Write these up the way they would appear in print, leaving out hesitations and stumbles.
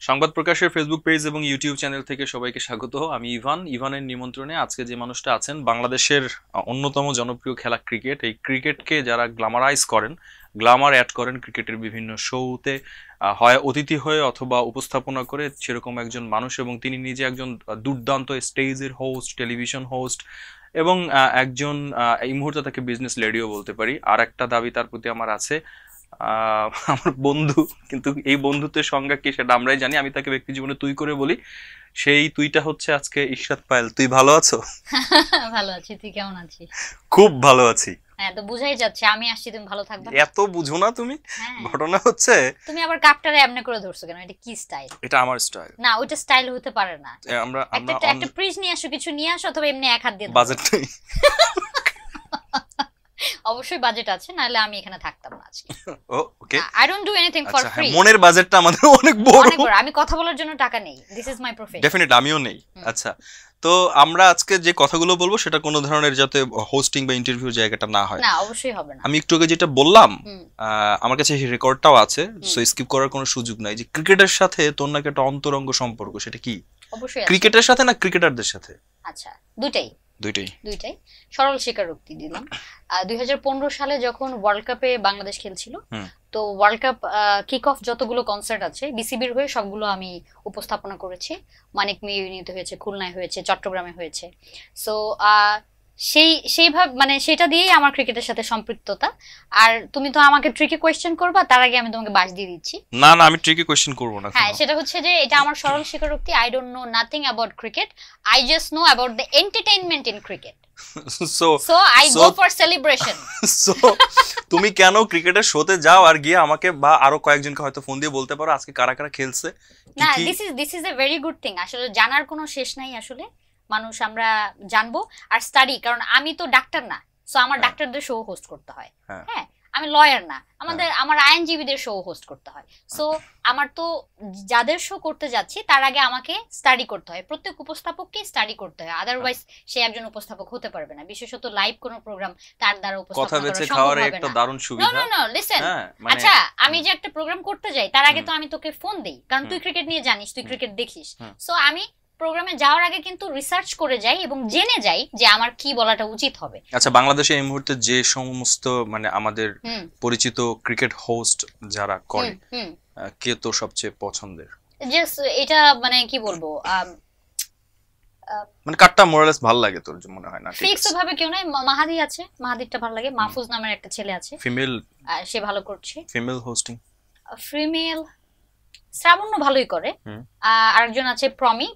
সংবাদ প্রকাশের Facebook page এবং ইউটিউব চ্যানেল থেকে সবাইকে স্বাগত। আমি ইভানের নিমন্ত্রণে আজকে যে মানুষটা আছেন, বাংলাদেশের অন্যতম জনপ্রিয় খেলা ক্রিকেট। এই ক্রিকেটকে যারা গ্ল্যামারাইজ করেন, গ্ল্যামার অ্যাড করেন ক্রিকেটের বিভিন্ন শোতে, হয় অতিথি হয়ে অথবা উপস্থাপনা করে, সেরকম একজন মানুষ। এবং তিনি নিজে একজন দুর্দান্ত স্টেজের হোস্ট, টেলিভিশন হোস্ট এবং একজন এই মুহূর্তে তাকে বিজনেস লেডিও বলতে পারি। আর একটা দাবি তার প্রতি আমার আছে, আমার বন্ধু, কিন্তু এই বন্ধুত্বের সংজ্ঞা কি সেটা আমরাই জানি। আমি তাকে ব্যক্তি জীবনে তুই করে বলি। সেই তুইটা হচ্ছে আজকে ইশরাত পায়েল। তুই ভালো আছো? ভালো আছি, তুই কেমন আছিস? খুব ভালো আছি। হ্যাঁ, তো বুঝাই যাচ্ছে আমি আসছি, তুমি ভালো থাকবে। এত বুঝো না তুমি। ঘটনা হচ্ছে, তুমি আবার কাপটারে এমনি করে ধরছো কেন? এটা কি স্টাইল? এটা আমার স্টাইল না, ওইটা স্টাইল হতে পারে না। আমরা একটা প্রিজ নিয়ে আসো, কিছু নিয়ে আসো, অথবা এমনি এক হাত দিয়ে বাজেট নেই। অবশ্যই বাজেট আছে, নাহলে আমি এখানে থাকতাম না আজকে। Okay, I don't do anything for free. মনের বাজেটটা আমাদের অনেক বড়। আমি কথা বলার জন্য টাকা নেই। This is my profession. Definitely আমিও নেই। আচ্ছা, তো আমরা আজকে যে কথাগুলো বলবো সেটা কোনো ধরনের যাতে হোস্টিং বা ইন্টারভিউ জায়গাটা না হয়। না, অবশ্যই হবে না। আমি একটু আগে যেটা বললাম, আমার কাছে এই রেকর্ডটাও আছে, সো স্কিপ করার কোনো সুযোগ নাই। যে ক্রিকেটের সাথে তোর নাকি একটা অন্তরঙ্গ সম্পর্ক, সেটা কি? অবশ্যই ক্রিকেটের সাথে না ক্রিকেটারদের সাথে? আচ্ছা, দুইটাই। সরল স্বীকারোক্তি দিলাম। 2015 সালে যখন ওয়ার্ল্ড কাপে বাংলাদেশ খেলছিল, তো ওয়ার্ল্ড কাপ কিক অফ যতগুলো কনসার্ট আছে বিসিবির হয়ে সবগুলো আমি উপস্থাপনা করেছি। মানিক মেয়ে ইউনিটে হয়েছে, খুলনায় হয়েছে, চট্টগ্রামে হয়েছে। সো সেইভাবে মানে সেটা দিয়েই আমার ক্রিকেটের সাথে সম্পৃক্ততা। আর তুমি তো আমাকে ট্রিকি কোয়েশ্চেন করবা, তার আগে আমি তোমাকে বাস দিয়ে দিচ্ছি। না না, আমি ট্রিকি কোয়েশ্চেন করব না। হ্যাঁ, সেটা হচ্ছে যে এটা আমার সরল স্বীকারোক্তি। I don't know nothing about cricket, I just know about the entertainment in cricket. So I go for celebration. So তুমি কেন ক্রিকেটের শোতে যাও আর গিয়ে আমাকে বা আরো কয়েকজনকে হয়তো ফোন দিয়ে বলতে পারো আজকে কারা কারা খেলছে? না, this is a very good thing. আসলে জানার কোনো শেষ নাই। আসলে মানুষ আমরা জানবো আর স্টাডি, কারণ আমি তো ডাক্তার না, সো আমার ডাক্তারদের শো হোস্ট করতে হয়। হ্যাঁ, আমি লয়ার না, আমার আইনজীবীদের শো হোস্ট করতে হয়। সো আমার তো যাদের শো করতে যাচ্ছি তার আগে আমাকে স্টাডি করতে হয়। প্রত্যেক উপস্থাপককে স্টাডি করতে হয়, আদারওয়াইজ সে একজন উপস্থাপক হতে পারবে না। বিশেষত লাইভ কোনো প্রোগ্রাম তার দ্বারা উপস্থাপনা করা সম্ভব হবে না। একটা দারুণ সুবিধা। No, listen. আচ্ছা, আমি যে একটা প্রোগ্রাম করতে যাই তার আগে তো আমি তোকে ফোন দেই, কারণ তুই ক্রিকেট নিয়ে জানিস, তুই ক্রিকেট দেখিস। সো আমি প্রোগ্রামে যাওয়ার আগে কিন্তু রিসার্চ করে যাই এবং জেনে যাই যে আমার কি বলাটা উচিত হবে। আচ্ছা, বাংলাদেশে এই মুহূর্তে যে সমস্ত মানে আমাদের পরিচিত ক্রিকেট হোস্ট যারা করে, কে তো সবচেয়ে পছন্দের? জাস্ট এটা মানে কি বলবো, মানে কাটটা মোরালেস ভালো লাগে তোর মনে হয় না? ফিক্স ভাবে কেউ নাই। মাহাদি আছে, মাহাদিরটা ভালো লাগে। মাহফুজ নামের একটা ছেলে আছে, ফিমেল, সে ভালো করছে। ফিমেল হোস্টিং, ফিমেল শ্রাবণ্য ভালোই করে। আরেকজন আছে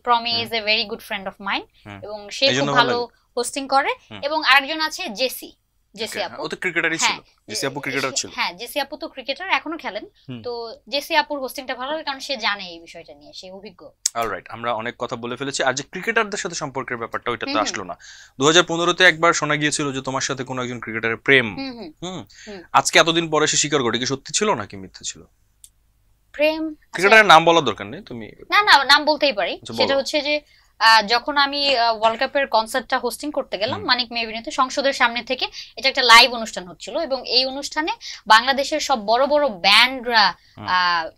Promi is a very good friend of mine, এবং সে খুব ভালো হোস্টিং করে। এবং আরেকজন আছে জেসি আপু, ও তো ক্রিকেটারই ছিল। জেসি আপু ক্রিকেটার ছিল। হ্যাঁ, জেসি আপু তো ক্রিকেটার, এখনো খেলেন। তো জেসি আপুর হোস্টিংটা ভালো লাগে, কারণ সে জানে এই বিষয়টা নিয়ে, সে অভিজ্ঞ। অলরাইট, আমরা অনেক কথা বলে ফেলেছি। আর যে ক্রিকেটারদের সাথে সম্পর্কের ব্যাপারটা, ওইটা তো আসলো না। 2015-তে একবার শোনা গিয়েছিল যে তোমার সাথে কোনো একজন ক্রিকেটারের প্রেম। আজকে এতদিন পরে সে স্বীকার করে, কি সত্যি ছিল নাকি মিথ্যা ছিল? প্রেম, ক্রিকেটারের নাম বলার দরকার নেই, তুমি না নাম বলতেই পারি। সেটা হচ্ছে যে যখন আমি ওয়ার্ল্ড কাপের কনসার্টটা হোস্টিং করতে গেলাম মানিক মেবিনেতে, সংসদের সামনে থেকে, এটা একটা লাইভ অনুষ্ঠান হচ্ছিল, এবং এই অনুষ্ঠানে বাংলাদেশের সব বড় বড় ব্যান্ডরা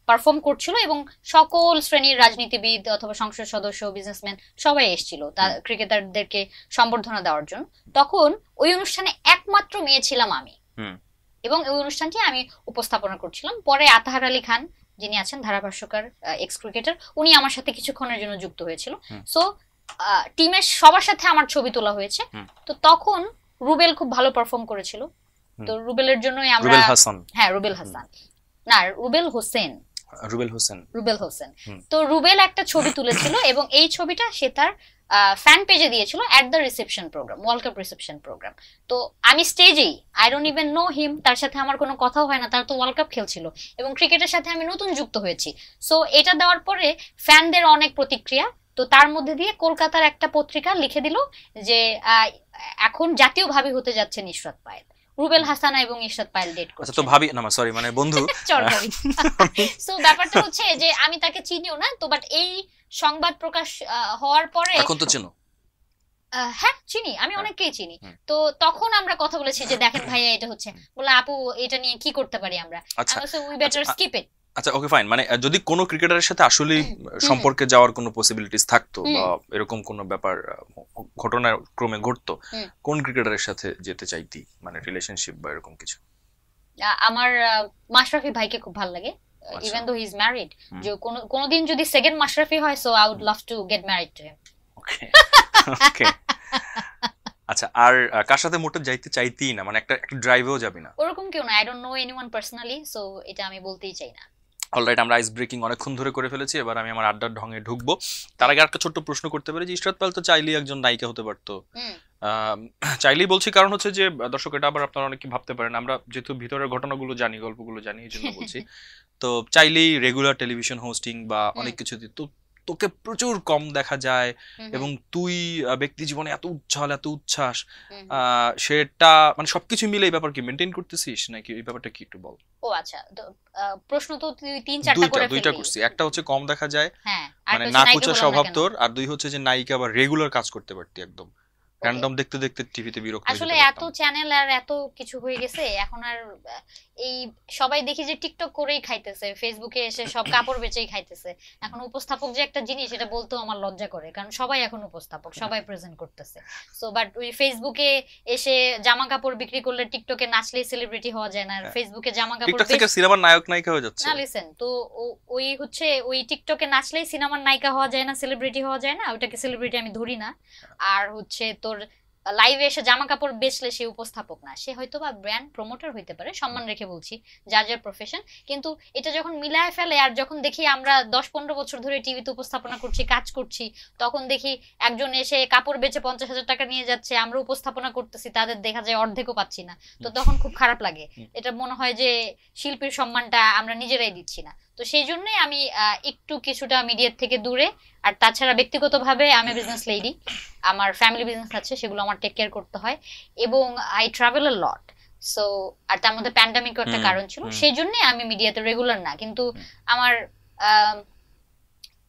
পারফর্ম করছিল, এবং সকল শ্রেণীর রাজনীতিবিদ অথবা সংসদ সদস্য, বিজনেসম্যান সবাই এসেছিল তার ক্রিকেটারদেরকে সম্বর্ধনা দেওয়ার জন্য। তখন ওই অনুষ্ঠানে একমাত্র মেয়ে ছিলাম আমি, এবং ওই অনুষ্ঠানটি আমি উপস্থাপনা করছিলাম। পরে আতাহার আলী খান, যিনি আছেন ধারাভাষ্যকার, এক্স ক্রিকেটার, উনি আমার সাথে কিছুক্ষণের জন্য যুক্ত হয়েছিল। সো টিমের সবার সাথে আমার ছবি তোলা হয়েছে। তো তখন রুবেল খুব ভালো পারফর্ম করেছিল, তো রুবেলের জন্যই আমরা, হ্যাঁ রুবেল হাসান না, রুবেল হোসেন। তো রুবেল একটা ছবি তুলেছিল, এবং এই ছবিটা সে তার ফ্যান পেজে দিয়েছিল at the reception program, world cup reception program. তো আমি স্টেজেই, I don't even know him, তার সাথে আমার কোনো কথাও হয় না, তার তো ওয়ার্ল্ড কাপ খেলছিল, এবং ক্রিকেটের সাথে আমি নতুন যুক্ত হয়েছি। সো এটা দেওয়ার পরে ফ্যানদের অনেক প্রতিক্রিয়া। তো তার মধ্যে দিয়ে কলকাতার একটা পত্রিকা লিখে দিল যে এখন জাতীয়ভাবে হতে যাচ্ছে ইশরাত পায়েল, রুবেল হাসানা এবং ইশরাত পায়েল ডেট করছে। আচ্ছা, তো ভাবি না, সরি মানে বন্ধু। সো ব্যাপারটা হচ্ছে যে আমি তাকে চিনিও না, তো বাট এই সংবাদ প্রকাশ হওয়ার পরে, এখন তো চিনো? হ্যাঁ চিনি, আমি অনেককেই চিনি। তো তখন আমরা কথা বলেছি যে দেখেন ভাইয়া এটা হচ্ছে, বলে আপু এটা নিয়ে কি করতে পারি আমরা, উই বেটার স্কিপ ইট। আচ্ছা ওকে ফাইন, মানে যদি কোনো ক্রিকেটারের সাথে আসলে সম্পর্কে যাওয়ার কোনো পসিবিলিটিস থাকতো বা এরকম কোনো ব্যাপার ঘটনার ক্রমে ঘটতো, কোন ক্রিকেটারের সাথে যেতে চাইতি, মানে রিলেশনশিপ বা এরকম কিছু? আমার মাশরাফি ভাইকে খুব ভালো লাগে, even though he is married. যে কোনোদিন যদি সেকেন্ড মাশরাফি হয়, so I would love to get married to him. Okay okay. আচ্ছা, আর কার সাথে মোটে যাইতে চাইতেই না, মানে একটা ড্রাইভেও যাবি না? ওরকম কেউ না, I don't know anyone personally, so এটা আমি বলতেই চাই না। অলরাইট, আমরা আইস ব্রেকিং অনেকক্ষণ ধরে করে ফেলেছি, এবার আমি আমার আড্ডার ঢঙে ঢুকবো। তার আগে একটা ছোট্ট প্রশ্ন করতে পারি যে ইশরাত পাল তো চাইলেই একজন নায়িকা হতে পারতো। চাইলেই বলছি কারণ হচ্ছে যে দর্শক, এটা আবার আপনারা অনেকে ভাবতে পারেন, আমরা যেহেতু ভিতরের ঘটনাগুলো জানি, গল্পগুলো জানি, এই জন্য বলছি। তো চাইলেই রেগুলার টেলিভিশন হোস্টিং বা অনেক কিছু তো তোকে প্রচুর কম দেখা যায়, এবং তুই ব্যক্তি জীবনে এত উচ্ছ্বাস এত উচ্ছ্বাস, সেটা মানে সবকিছু মিলে এই ব্যাপার কি মেনটেন করতেছিস নাকি, এই ব্যাপারটা কি একটু বল। ও আচ্ছা, প্রশ্ন তো তুই 3-4টা করে ফেললি। দুইটা করছি, একটা হচ্ছে কম দেখা যায়, হ্যাঁ, মানে নাকুচা স্বভাব তোর, আর দুই হচ্ছে যে নায়িকা বা রেগুলার কাজ করতে পারতি, একদম র্যান্ডম দেখতে দেখতে টিভিতে বিরক্ত হয়ে যেতে আসলে এত চ্যানেল আর এত কিছু হয়ে গেছে এখন, আর এই সবাই দেখি যে টিকটক করেই খাইতেছে, ফেসবুকে এসে সব কাপড় বেচেই খাইতেছে। এখন উপস্থাপক যে একটা জিনিস, এটা বলতেও আমার লজ্জা করে, কারণ সবাই এখন উপস্থাপক, সবাই প্রেজেন্ট করতেছে। সো বাট ওই ফেসবুকে এসে জামা কাপড় বিক্রি করলে টিকটকে নাচলেই সেলিব্রিটি হওয়া যায় না, আর ফেসবুকে জামা কাপড় টিকটক থেকে সিনেমার নায়ক নায়িকা হয়ে যাচ্ছে। না লিসেন তো, ওই হচ্ছে ওই টিকটকে নাচলেই সিনেমার নায়িকা হওয়া যায় না, সেলিব্রিটি হওয়া যায় না, ওটাকে সেলিব্রিটি আমি ধরি না। আর হচ্ছে তোর লাইভে এসে জামা কাপড় বেচলে সে উপস্থাপক না, সে হয়তো বা ব্র্যান্ড প্রমোটার হইতে পারে, সম্মান রেখে বলছি, যার যার প্রফেশন। কিন্তু এটা যখন মিলায় ফেলে, আর যখন দেখি আমরা 10-15 বছর ধরে টিভিতে উপস্থাপনা করছি, কাজ করছি, তখন দেখি একজন এসে কাপড় বেচে 50,000 টাকা নিয়ে যাচ্ছে, আমরা উপস্থাপনা করতেছি, তাদের দেখা যায় অর্ধেকও পাচ্ছি না, তো তখন খুব খারাপ লাগে। এটা মনে হয় যে শিল্পীর সম্মানটা আমরা নিজেরাই দিচ্ছি না। তো সেই জন্যই আমি একটু কিছুটা মিডিয়ার থেকে দূরে। আর তাছাড়া ব্যক্তিগতভাবে আমি বিজনেস লেডি, আমার ফ্যামিলি বিজনেস আছে, সেগুলো আমার টেক কেয়ার করতে হয়, এবং I travel a lot. So আর তার মধ্যে প্যান্ডামিকও একটা কারণ ছিল, সেই জন্যই আমি মিডিয়াতে রেগুলার না। কিন্তু আমার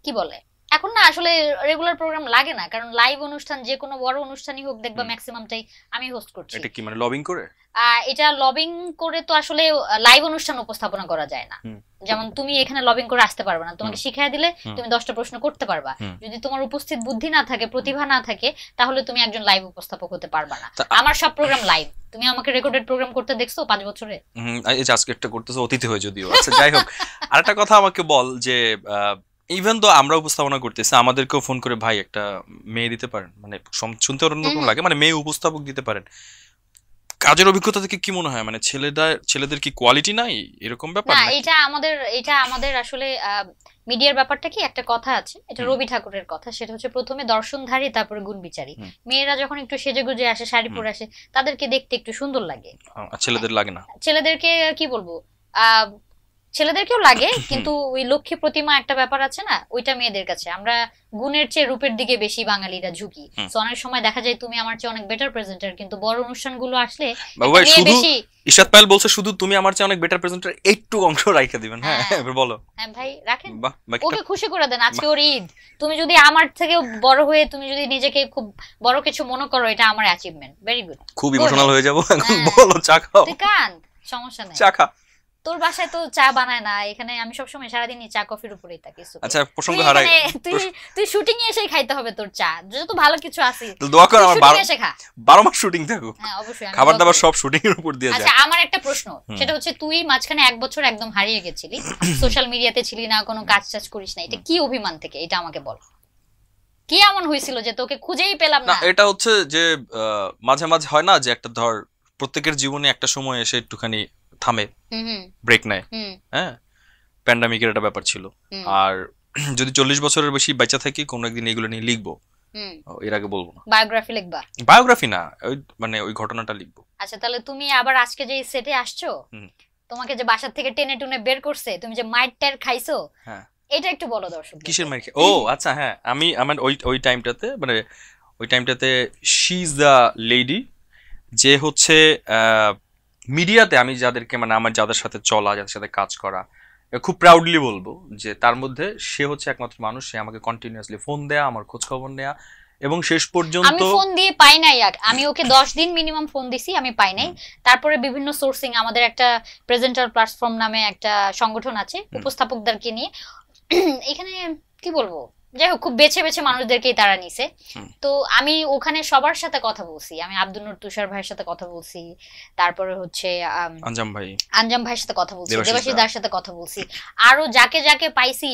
কি বলে, এখন না আসলে রেগুলার প্রোগ্রাম লাগে না, কারণ লাইভ অনুষ্ঠান, যে কোনো বড় অনুষ্ঠানই হোক, দেখবা ম্যাক্সিমামটাই আমি হোস্ট করছি। এটা কি মানে লবিং করে? এটা লবিং করে তো আসলে লাইভ অনুষ্ঠান উপস্থাপনা করা যায় না। যেমন তুমি এখানে লবিং করে আসতে পারবে না, তোমাকে শিখিয়ে দিলে তুমি 10টা প্রশ্ন করতে পারবা, যদি তোমার উপস্থিত বুদ্ধি না থাকে, প্রতিভা না থাকে, তাহলে তুমি একজন লাইভ উপস্থাপক হতে পারবা না। আমার সব প্রোগ্রাম লাইভ, তুমি আমাকে রেকর্ডেড প্রোগ্রাম করতে দেখছো 5 বছরে? এই যে আজকে একটা করতেছো অতিথি হয়ে যদিও। আচ্ছা যাই হোক, আরেকটা কথা আমাকে বল যে ইভেন তো আমরা উপস্থাপনা করতেছি, আমাদেরকেও ফোন করে ভাই একটা মেয়ে দিতে পারেন, মানে শুনতে অন্যরকম লাগে, মানে মেয়ে উপস্থাপক দিতে পারেন। কাজের অভিজ্ঞতা থেকে কি মনে হয়, মানে ছেলেদের কি কোয়ালিটি নাই, এরকম ব্যাপার? না, এটা আমাদের আসলে মিডিয়ার ব্যাপারটা কি, একটা কথা আছে, এটা রবি ঠাকুরের কথা, সেটা হচ্ছে প্রথমে দর্শনধারী, তারপরে গুণ বিচারী। মেয়েরা যখন একটু সেজেগুজে আসে, শাড়ি পরে আসে, তাদেরকে দেখতে একটু সুন্দর লাগে, ছেলেদের লাগে না। ছেলেদেরকে কি বলবো, ছেলেদেরকেও লাগে, কিন্তু ওই লক্ষ্মী প্রতিমা একটা ব্যাপার আছে না, ওইটা মেয়েদের কাছে। আমরা গুণের চেয়ে রূপের দিকে বেশি বাঙালিরা ঝুঁকি। তো অনেক সময় দেখা যায় তুমি আমার চেয়ে অনেক বেটার প্রেজেন্টার, কিন্তু বড় অনুষ্ঠানগুলো আসলে বেশি। ইশরাত পায়েল বলছে শুধু তুমি আমার চেয়ে অনেক বেটার প্রেজেন্টার, একটু অংশ রাখা দিবেন। হ্যাঁ এবার বলো। হ্যাঁ ভাই রাখেন, ওকে খুশি করে দেন, আজকে ওর ঈদ। তুমি যদি আমার থেকে বড় হয়ে তুমি যদি নিজেকে খুব বড় কিছু মনে করো, এটা আমার অ্যাচিভমেন্ট। Very good. খুব ইমোশনাল হয়ে যাব এখন, বলো। চা খাও, তুই কান, সমস্যা নেই, চা খা। তোর বাসায় তো চা বানায় না, এখানে আমি সবসময় সারাদিনই চা কফির উপরেই থাকি। আচ্ছা প্রসঙ্গ হারাই, তুই শুটিং এ এসেই খাইতে হবে তোর চা, যত ভালো কিছু আছে তো দোয়া কর আমার 12 মাস শুটিং থাকুক। হ্যাঁ অবশ্যই, খাবার দাবার সব শুটিং এর উপর দিয়ে যায়। আচ্ছা আমার একটা প্রশ্ন, সেটা হচ্ছে তুই মাঝখানে 1 বছর একদম হারিয়ে গেছিলি, সোশ্যাল মিডিয়াতে ছিলি না, কোনো কাজ টাজ করিস না, এটা কি অভিমান থেকে, এটা আমাকে বল। কি এমন হয়েছিল যে তোকে খুঁজেই পেলাম না? এটা হচ্ছে যে মাঝে মাঝে হয় না যে একটা ধর প্রত্যেকের জীবনে একটা সময় এসে একটুখানি থামে, ব্রেক নেয়। হ্যাঁ, প্যান্ডামিকের একটা ব্যাপার ছিল। আর যদি 40 বছরের বেশি বেঁচে থাকি, কোনো একদিন এগুলো নিয়ে লিখবো, এর আগে বলবো না। বায়োগ্রাফি লিখবা? বায়োগ্রাফি না, ওই মানে ওই ঘটনাটা লিখবো। আচ্ছা তাহলে তুমি আবার আজকে যে সেটে আসছো, তোমাকে যে বাসা থেকে টেনে টুনে বের করছে, তুমি যে মাইর খাইছো, হ্যাঁ এটা একটু বলো দর্শক। কিসের মাইর? ও আচ্ছা হ্যাঁ, আমি আমার ওই টাইমটাতে, মানে ওই টাইমটাতে শি ইজ দ্য লেডি, যে হচ্ছে মিডিয়াতে আমি যাদেরকে, মানে আমার যাদের সাথে চলা, যাদের সাথে কাজ করা, খুব প্রাউডলি বলবো যে তার মধ্যে সে হচ্ছে একমাত্র মানুষ, সে আমাকে কন্টিনিউয়াসলি ফোন দেয়া, আমার খোঁজ খবর নেয়া, এবং শেষ পর্যন্ত আমি ফোন দিয়ে পাই নাই, আমি ওকে 10 দিন মিনিমাম ফোন দিছি, আমি পাই নাই। তারপরে বিভিন্ন সোর্সিং, আমাদের একটা প্রেজেন্টার প্ল্যাটফর্ম নামে একটা সংগঠন আছে উপস্থাপকদেরকে নিয়ে, এখানে কি বলবো, যাই হোক খুব বেছে বেছে মানুষদেরকেই তারা নিছে। তো আমি ওখানে সবার সাথে কথা বলছি, আমি আব্দুল নূর তুষার ভাইয়ের সাথে কথা বলছি, তারপরে হচ্ছে আঞ্জাম ভাইয়ের সাথে কথা বলছি, দেবাশিস দার সাথে কথা বলছি, আরো যাকে যাকে পাইছি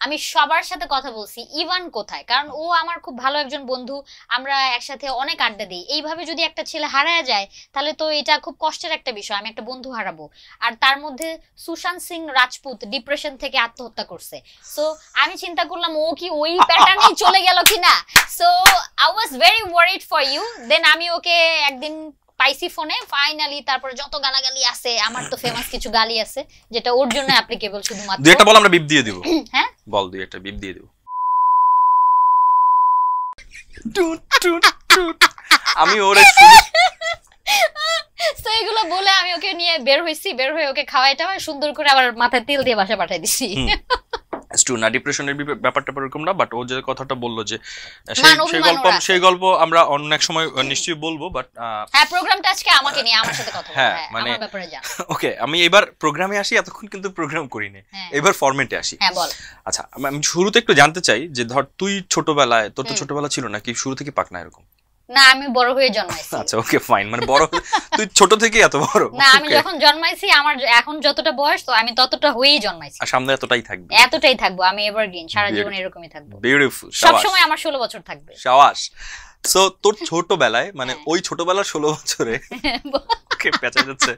আমি সবার সাথে কথা বলছি। ইভান কোথায়, কারণ ও আমার খুব ভালো একজন বন্ধু, আমরা একসাথে অনেক আড্ডা দিই। এইভাবে যদি একটা ছেলে হারায় যায় তাহলে তো এটা খুব কষ্টের একটা বিষয়, আমি একটা বন্ধু হারাবো। আর তার মধ্যে সুশান্ত সিং রাজপুত ডিপ্রেশন থেকে আত্মহত্যা করছে, সো আমি চিন্তা করলাম ও কি ওই প্যাটার্নেই চলে গেল কিনা। So I was very worried for you. Then আমি ওকে একদিন পাইছি ফোনে ফাইনালি, তারপরে যত গালাগালি আছে, আমার তো ফেমাস কিছু গালি আছে যেটা ওর জন্য অ্যাপ্লিকেবল শুধুমাত্র। দুই একটা বল, আমরা বিপ দিয়ে দিব। হ্যাঁ বল, দুই একটা বিপ দিয়ে দিব। আমি ওরে তো এগুলো বলে আমি ওকে নিয়ে বের হইছি, বের হয়ে ওকে খাওয়াইটা সুন্দর করে আবার মাথায় তেল দিয়ে বাসা পাঠাই দিছি। না ডিপ্রেশনের ব্যাপারটা এরকম না, বাট ও যে কথাটা বললো যে সেই গল্প আমরা অনেক সময় নিশ্চয়ই বলবো, বাট হ্যাঁ প্রোগ্রামটা আজকে আমাকে নিয়ে আমার সাথে কথা বলবো। হ্যাঁ মানে আমার ব্যাপারে জান। ওকে, আমি এবার প্রোগ্রামে আসি, এতক্ষণ কিন্তু প্রোগ্রাম করিনি, এবার ফরম্যাটে আসি। হ্যাঁ বল। আচ্ছা, আমি শুরুতে একটু জানতে চাই যে ধর তুই ছোটবেলায়, তোর তো ছোটবেলা ছিল নাকি শুরু থেকে পাকনা এরকম? না আমি বড় হয়ে জন্মাইছি। আচ্ছা ওকে ফাইন, মানে বড় তুই ছোট থেকে এত বড়? না আমি যখন জন্মাইছি, আমার এখন যতটা বয়স তো আমি ততটা হয়েই জন্মাইছি। আর সামনে এতটাই থাকবে? এতটাই থাকবো, আমি এভারগ্রিন, সারা জীবন এরকমই থাকবো। বিউটিফুল, সব সময় আমার 16 বছর থাকবে। শাবাশ। সো তোর ছোটবেলায়, মানে ওই ছোটবেলার 16 বছরে ওকে পেঁচা যাচ্ছে,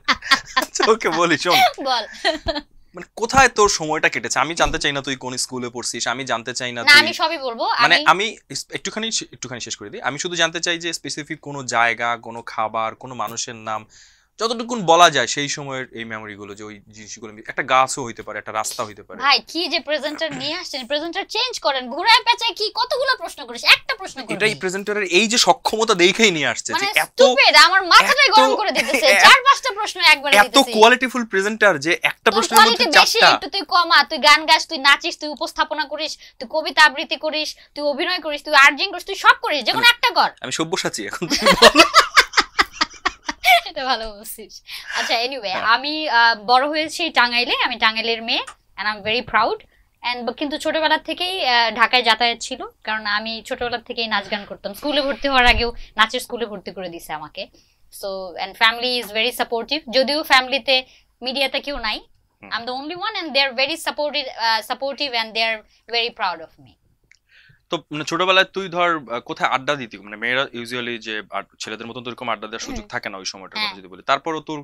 ওকে বলি শোন, বল মানে কোথায় তোর সময়টা কেটেছে? আমি জানতে চাই না তুই কোন স্কুলে পড়ছিস, আমি জানতে চাই না না আমি সবই বলবো, মানে আমি একটুখানি শেষ করে দিই। আমি শুধু জানতে চাই যে স্পেসিফিক কোনো জায়গা, কোনো খাবার, কোনো মানুষের নাম, যতটুকুন বলা যায় সেই সময়ের এই মেমোরি গুলো, যে ওই জিনিসগুলো, একটা গাছও হইতে পারে, একটা রাস্তা হইতে পারে। ভাই কি যে প্রেজেন্টার নিয়ে আসছেন, প্রেজেন্টার চেঞ্জ করেন, ঘুরায় পেঁচায় কি কতগুলো প্রশ্ন করিস, একটা প্রশ্ন করবি? এটাই প্রেজেন্টারের এই যে সক্ষমতা দেখেই নিয়ে আসছে, যে এত স্টুপিড, আমার মাথাটাই গরম করে দিতেছে। 4-5টা প্রশ্ন একবারে দিতেছে। এত কোয়ালিটিফুল প্রেজেন্টার যে একটা প্রশ্নের মধ্যে 4টা। একটু তুই কমা, তুই গান গাস, তুই নাচিস, তুই উপস্থাপনা করিস, তুই কবিতা আবৃত্তি করিস, তুই অভিনয় করিস, তুই আর্জিং করিস, তুই সব করিস, যে কোনো একটা কর। আমি সব্যসাচী এখন, তুই বল। এটা ভালো বলছিস। আচ্ছা এনিওয়ে, আমি বড় হয়েছি টাঙ্গাইলে, আমি টাঙ্গাইলের মেয়ে, and I am very proud. কিন্তু ছোটবেলা থেকেই ঢাকায় যাতায়াত ছিল, কারণ আমি ছোটবেলা থেকেই নাচ গান করতাম। স্কুলে ভর্তি হওয়ার আগেও নাচের স্কুলে ভর্তি করে দিছে আমাকে। So and family is very supportive, যদিও ফ্যামিলিতে মিডিয়াতে কেউ নাই, I am the only one, and they are very supportive and they are very proud of me. তো মানে ছোটবেলায় তুই ধর কোথায় আড্ডা দিতি? মানে মেয়েরা ইউজুয়ালি যে ছেলেদের মতন তো এরকম আড্ডা দেওয়ার সুযোগ থাকে না ওই সময়টার কথা যদি বলি, তারপরও তোর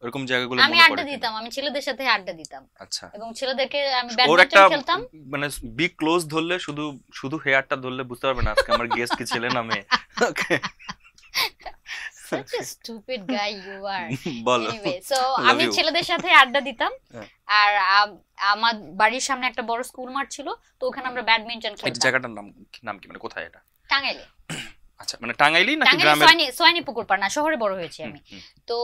এরকম জায়গাগুলো আমি আড্ডা দিতাম, আমি ছেলেদের সাথে আড্ডা দিতাম। আচ্ছা, এবং ছেলেদেরকে আমি ওর একটা ব্যাডমিন্টন খেলতাম। মানে বি ক্লোজ ধরলে, শুধু হেয়ারটা ধরলে বুঝতে পারবে না আজকে আমার গেস্ট কি ছেলে না মেয়ে। ওকে, such a stupid guy you are. বলো। Anyway, so আমি ছেলেদের সাথে আড্ডা দিতাম, আর আমার বাড়ির সামনে একটা বড় স্কুল মাঠ ছিল, তো ওখানে আমরা ব্যাডমিন্টন খেলতাম। এই জায়গাটার নাম কি, মানে কোথায় এটা? টাঙ্গাইলে। আচ্ছা, মানে টাঙ্গাইলি নাকি গ্রামে? সোয়ানি পুকুর পাড় না, শহরে বড় হয়েছি আমি। তো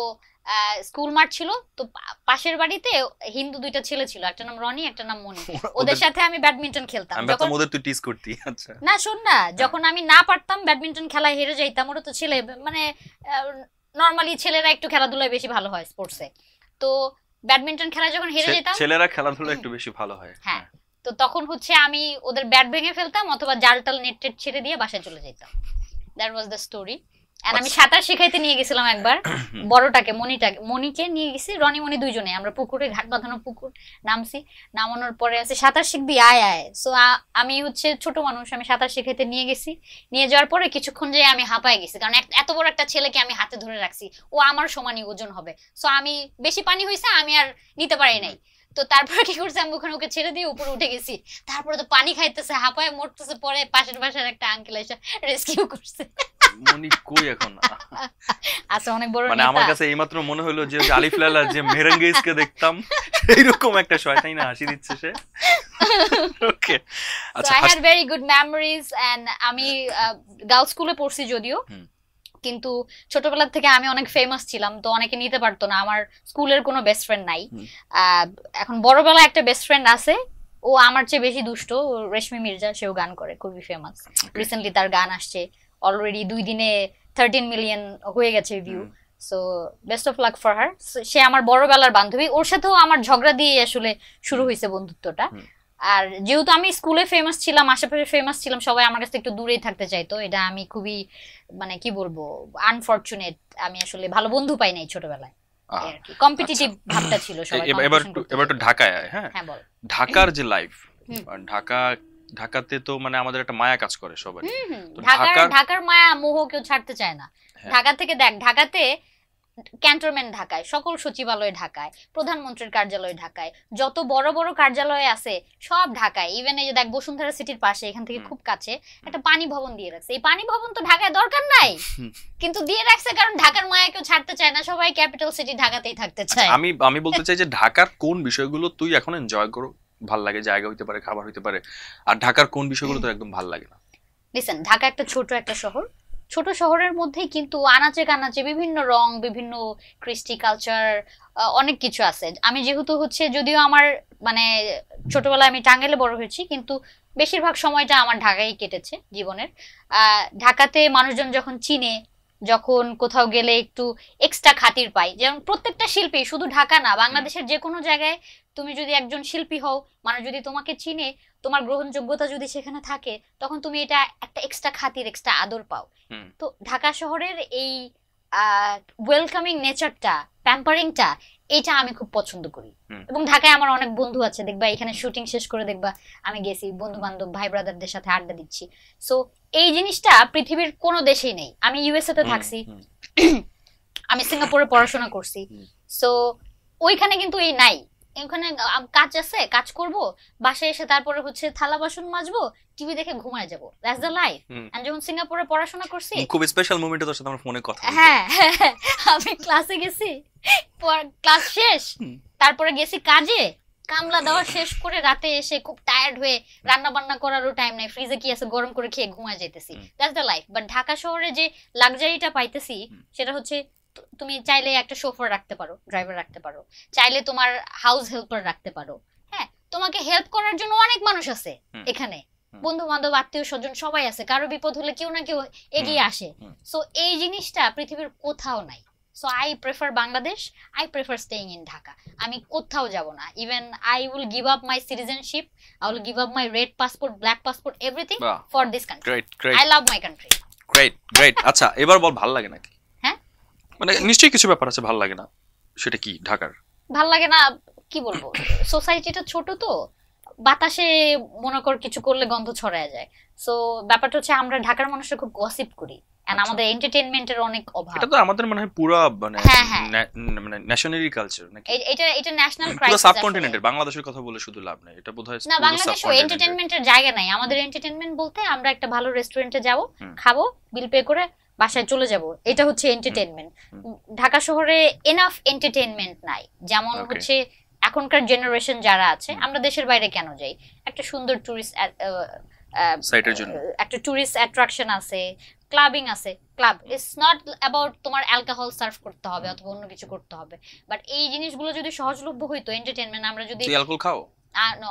স্কুল মাঠ ছিল, তো পাশের বাড়িতে হিন্দু দুইটা ছেলে ছিল, একটা নাম রনি, একটা নাম মনি। ওদের সাথে আমি ব্যাডমিন্টন খেলতাম। যখন ওদের তুই টিজ করতি? আচ্ছা না শোন না, যখন আমি না পারতাম ব্যাডমিন্টন খেলায় হেরে যাইতাম, ওরা তো ছেলে, মানে নরমালি ছেলেরা একটু খেলাধুলায় বেশি ভালো হয় স্পোর্টসে, তো ব্যাডমিন্টন খেলায় যখন হেরে যেতাম, ছেলেরা খেলাধুলা একটু বেশি ভালো হয়। হ্যাঁ, তো তখন হচ্ছে আমি ওদের ব্যাট ভেঙে ফেলতাম, অথবা জাল টাল নেট টেট ছেড়ে দিয়ে বাসায় চলে যেতাম। That was the story. আর আমি সাঁতার শিখাইতে নিয়ে গেছিলাম একবার, বড়টাকে, মনিকে নিয়ে গেছি, রনি মনি দুইজনে, আমরা পুকুরে, ঘাট বাঁধানো পুকুর, নামছি, নামানোর পরে আছে সাঁতার শিখবি, আয় আয়। সো আমি হচ্ছে ছোট মানুষ, আমি সাঁতার শিখাইতে নিয়ে গেছি, নিয়ে যাওয়ার পরে কিছুক্ষণ যে আমি হাঁপায় গেছি, কারণ এত বড় একটা ছেলেকে আমি হাতে ধরে রাখছি, ও আমার সমানই ওজন হবে। সো আমি, বেশি পানি হয়েছে, আমি আর নিতে পারি নাই। তো তারপরে কি করছে, আমি ওখানে ওকে ছেড়ে দিয়ে উপরে উঠে গেছি, তারপরে তো পানি খাইতেছে, হাঁপায় মরতেছে, পরে পাশের বাসার একটা আঙ্কেল এসে রেস্কিউ করছে। মনি কই এখন? আচ্ছা, অনেক বড় মানে আমার কাছে এইমাত্র মনে হলো যে আলিফ লায়লা যে মেরেঙ্গেজকে দেখতাম এইরকম একটা শয়তানি হাসি দিচ্ছে সে। ওকে, আচ্ছা, I had very good memories. এন্ড আমি গার্লস স্কুলে পড়ছি যদিও, কিন্তু ছোটবেলা থেকে আমি অনেক ফেমাস ছিলাম, তো অনেকে নিতে পারতো না, আমার স্কুলের কোনো বেস্ট ফ্রেন্ড নাই। এখন বড়বেলা একটা বেস্ট ফ্রেন্ড আছে, ও আমার চেয়ে বেশি দুষ্ট। রেশমি মির্জা, সেও গান করে, খুবই ফেমাস। রিসেন্টলি তার গান আসছে, অলরেডি 2 দিনে 13 মিলিয়ন হয়ে গেছে ভিউ। So best of luck for her. সে আমার বড়বেলার বান্ধবী, ওর সাথেও আমার ঝগড়া দিয়ে আসলে শুরু হয়েছে বন্ধুত্বটা। আর যেহেতু আমি স্কুলে ফেমাস ছিলাম, আশেপাশে ফেমাস ছিলাম, সবাই আমার কাছে একটু দূরেই থাকতে চাইতো। এটা আমি খুবই মানে কি বলবো, আনফরচুনেট। আমি আসলে ভালো বন্ধু পাই নাই ছোটবেলায়, কম্পিটিটিভ ভাবটা ছিল সবাই। এবার তো ঢাকায় আয়। হ্যাঁ, হ্যাঁ বল। ঢাকার যে লাইফ, ঢাকাতে তো মানে আমাদের একটা মায়া কাজ করে সবাই। ঢাকার মায়া মোহ কেউ ছাড়তে চায় না। ঢাকা থেকে দেখ, ঢাকাতে ক্যান্টনমেন্ট ঢাকায়, সকল সচিবালয় ঢাকায়, প্রধানমন্ত্রীর কার্যালয় ঢাকায়, যত বড় বড় কার্যালয় আছে সব ঢাকায়। ইভেন এই যে দেখ বসুন্ধরা সিটির পাশে, এখান থেকে খুব কাছে একটা পানি ভবন দিয়ে রাখছে। এই পানি ভবন তো ঢাকায় দরকার নাই, কিন্তু দিয়ে রাখছে কারণ ঢাকার মায়া কেউ ছাড়তে চায় না, সবাই ক্যাপিটাল সিটি ঢাকাতেই থাকতে চায়। আমি বলতে চাই যে ঢাকার কোন বিষয়গুলো তুই এখন এনজয় করো, ভাল লাগে? জায়গা হইতে পারে, খাবার হইতে পারে, আর ঢাকার কোন বিষয়গুলো তোর একদম ভাল লাগে না? লিসেন, ঢাকা একটা ছোট একটা শহর। ছোট শহরের মধ্যেই কিন্তু আনাচে কানাচে বিভিন্ন রং, বিভিন্ন কৃষ্টি, কালচার, অনেক কিছু আছে। আমি যেহেতু হচ্ছে, যদিও আমার মানে ছোটবেলায় আমি টাঙ্গাইলে বড় হয়েছি, কিন্তু বেশিরভাগ সময়টা আমার ঢাকায় কেটেছে জীবনের। ঢাকাতে মানুষজন যখন চিনে, যখন কোথাও গেলে একটু এক্সট্রা খাতির পাই, যেমন প্রত্যেকটা শিল্পী, শুধু ঢাকা না, বাংলাদেশের যে কোনো জায়গায় তুমি যদি একজন শিল্পী হও, মানুষ যদি তোমাকে চিনে, তোমার গ্রহণযোগ্যতা যদি সেখানে থাকে, তখন তুমি এটা একটা এক্সট্রা খাতির, এক্সট্রা আদর পাও। তো ঢাকা শহরের এই ওয়েলকামিং নেচারটা, প্যাম্পারিংটা, এটা আমি খুব পছন্দ করি। এবং ঢাকায় আমার অনেক বন্ধু আছে, দেখবা এখানে শুটিং শেষ করে দেখবা আমি গেছি, বন্ধু বান্ধব, ভাই ব্রাদারদের সাথে আড্ডা দিচ্ছি। সো এই জিনিসটা পৃথিবীর কোনো দেশেই নেই। আমি ইউএসএ তে থাকছি, আমি সিঙ্গাপুরে পড়াশোনা করছি, সো ওইখানে কিন্তু এই নাই। এখানে কাজ আছে, কাজ করব, বাসায় এসে তারপরে হচ্ছে থালা বাসন মাজবো, টিভি দেখে ঘুমায় যাবো, দ্যাটস দ্য লাইফ। আমি যখন সিঙ্গাপুরে পড়াশোনা করছি, খুব স্পেশাল মোমেন্টে তোর সাথে আমার ফোনে কথা বলতে। হ্যাঁ, আমি ক্লাসে গেছি, ক্লাস শেষ, তারপরে গেছি কাজে, কামলা দেওয়া শেষ করে রাতে এসে খুব টায়ার্ড হয়ে রান্না বান্না করারও টাইম নাই, ফ্রিজে কি আছে গরম করে খেয়ে ঘুমায় যাইতেছি, that's the life. But Dhaka শহরে যে লাক্সারিটা পাইতেছি, সেটা হচ্ছে তুমি চাইলে একটা শোফার রাখতে পারো, ড্রাইভার রাখতে পারো, চাইলে তোমার হাউস হেল্পার রাখতে পারো। হ্যাঁ, তোমাকে হেল্প করার জন্য অনেক মানুষ আছে এখানে, বন্ধু বান্ধব, আত্মীয় স্বজন সবাই আছে, কারো বিপদ হলে কেউ না কেউ এগিয়ে আসে। সো এই জিনিসটা পৃথিবীর কোথাও নাই। So I prefer Bangladesh, I prefer staying in Dhaka. আমি কোথাও যাব না। Even I will give up my citizenship, I will give up my red passport, black passport, everything for this country. I love my country. Great. আচ্ছা, এবার বল, ভালো লাগে নাকি? মানে নিশ্চয়ই কিছু ব্যাপার আছে ভাল লাগে না, সেটা কি? ঢাকার ভাল লাগে না কি বলবো, সোসাইটিটা ছোট তো, বাতাসে মনে কর কিছু করলে গন্ধ ছড়ায় যায়। সো ব্যাপারটা হচ্ছে আমরা ঢাকার মানুষরা খুব গসিপ করি, এন্ড আমাদের এন্টারটেইনমেন্টের অনেক অভাব। এটা তো আমাদের মনে হয় পুরো মানে ন্যাশনালি কালচার নাকি? এটা ন্যাশনাল ক্রাইসিস। পুরো সাবকন্টিনেন্টের, বাংলাদেশের কথা বলে শুধু লাভ নাই, এটা বোধহয় না, বাংলাদেশে এন্টারটেইনমেন্টের জায়গা নাই। আমাদের এন্টারটেইনমেন্ট বলতে আমরা একটা ভালো রেস্টুরেন্টে যাব, খাবো, বিল পে করে বাসায় চলে যাব, এটা হচ্ছে এন্টারটেইনমেন্ট। ঢাকা শহরে এনাফ এন্টারটেইনমেন্ট নাই। যেমন হচ্ছে এখনকার জেনারেশন যারা আছে, আমরা দেশের বাইরে কেন যাই? একটা সুন্দর টুরিস্ট সাইটের জন্য, একটা টুরিস্ট অ্যাট্রাকশন আছে, ক্লাবিং আছে। ক্লাব ইজ নট অ্যাবাউট তোমার অ্যালকোহল সার্ভ করতে হবে অথবা অন্য কিছু করতে হবে, বাট এই জিনিসগুলো যদি সহজলভ্য হইতো, এন্টারটেইনমেন্ট, আমরা যদি অ্যালকোহল খাও? No,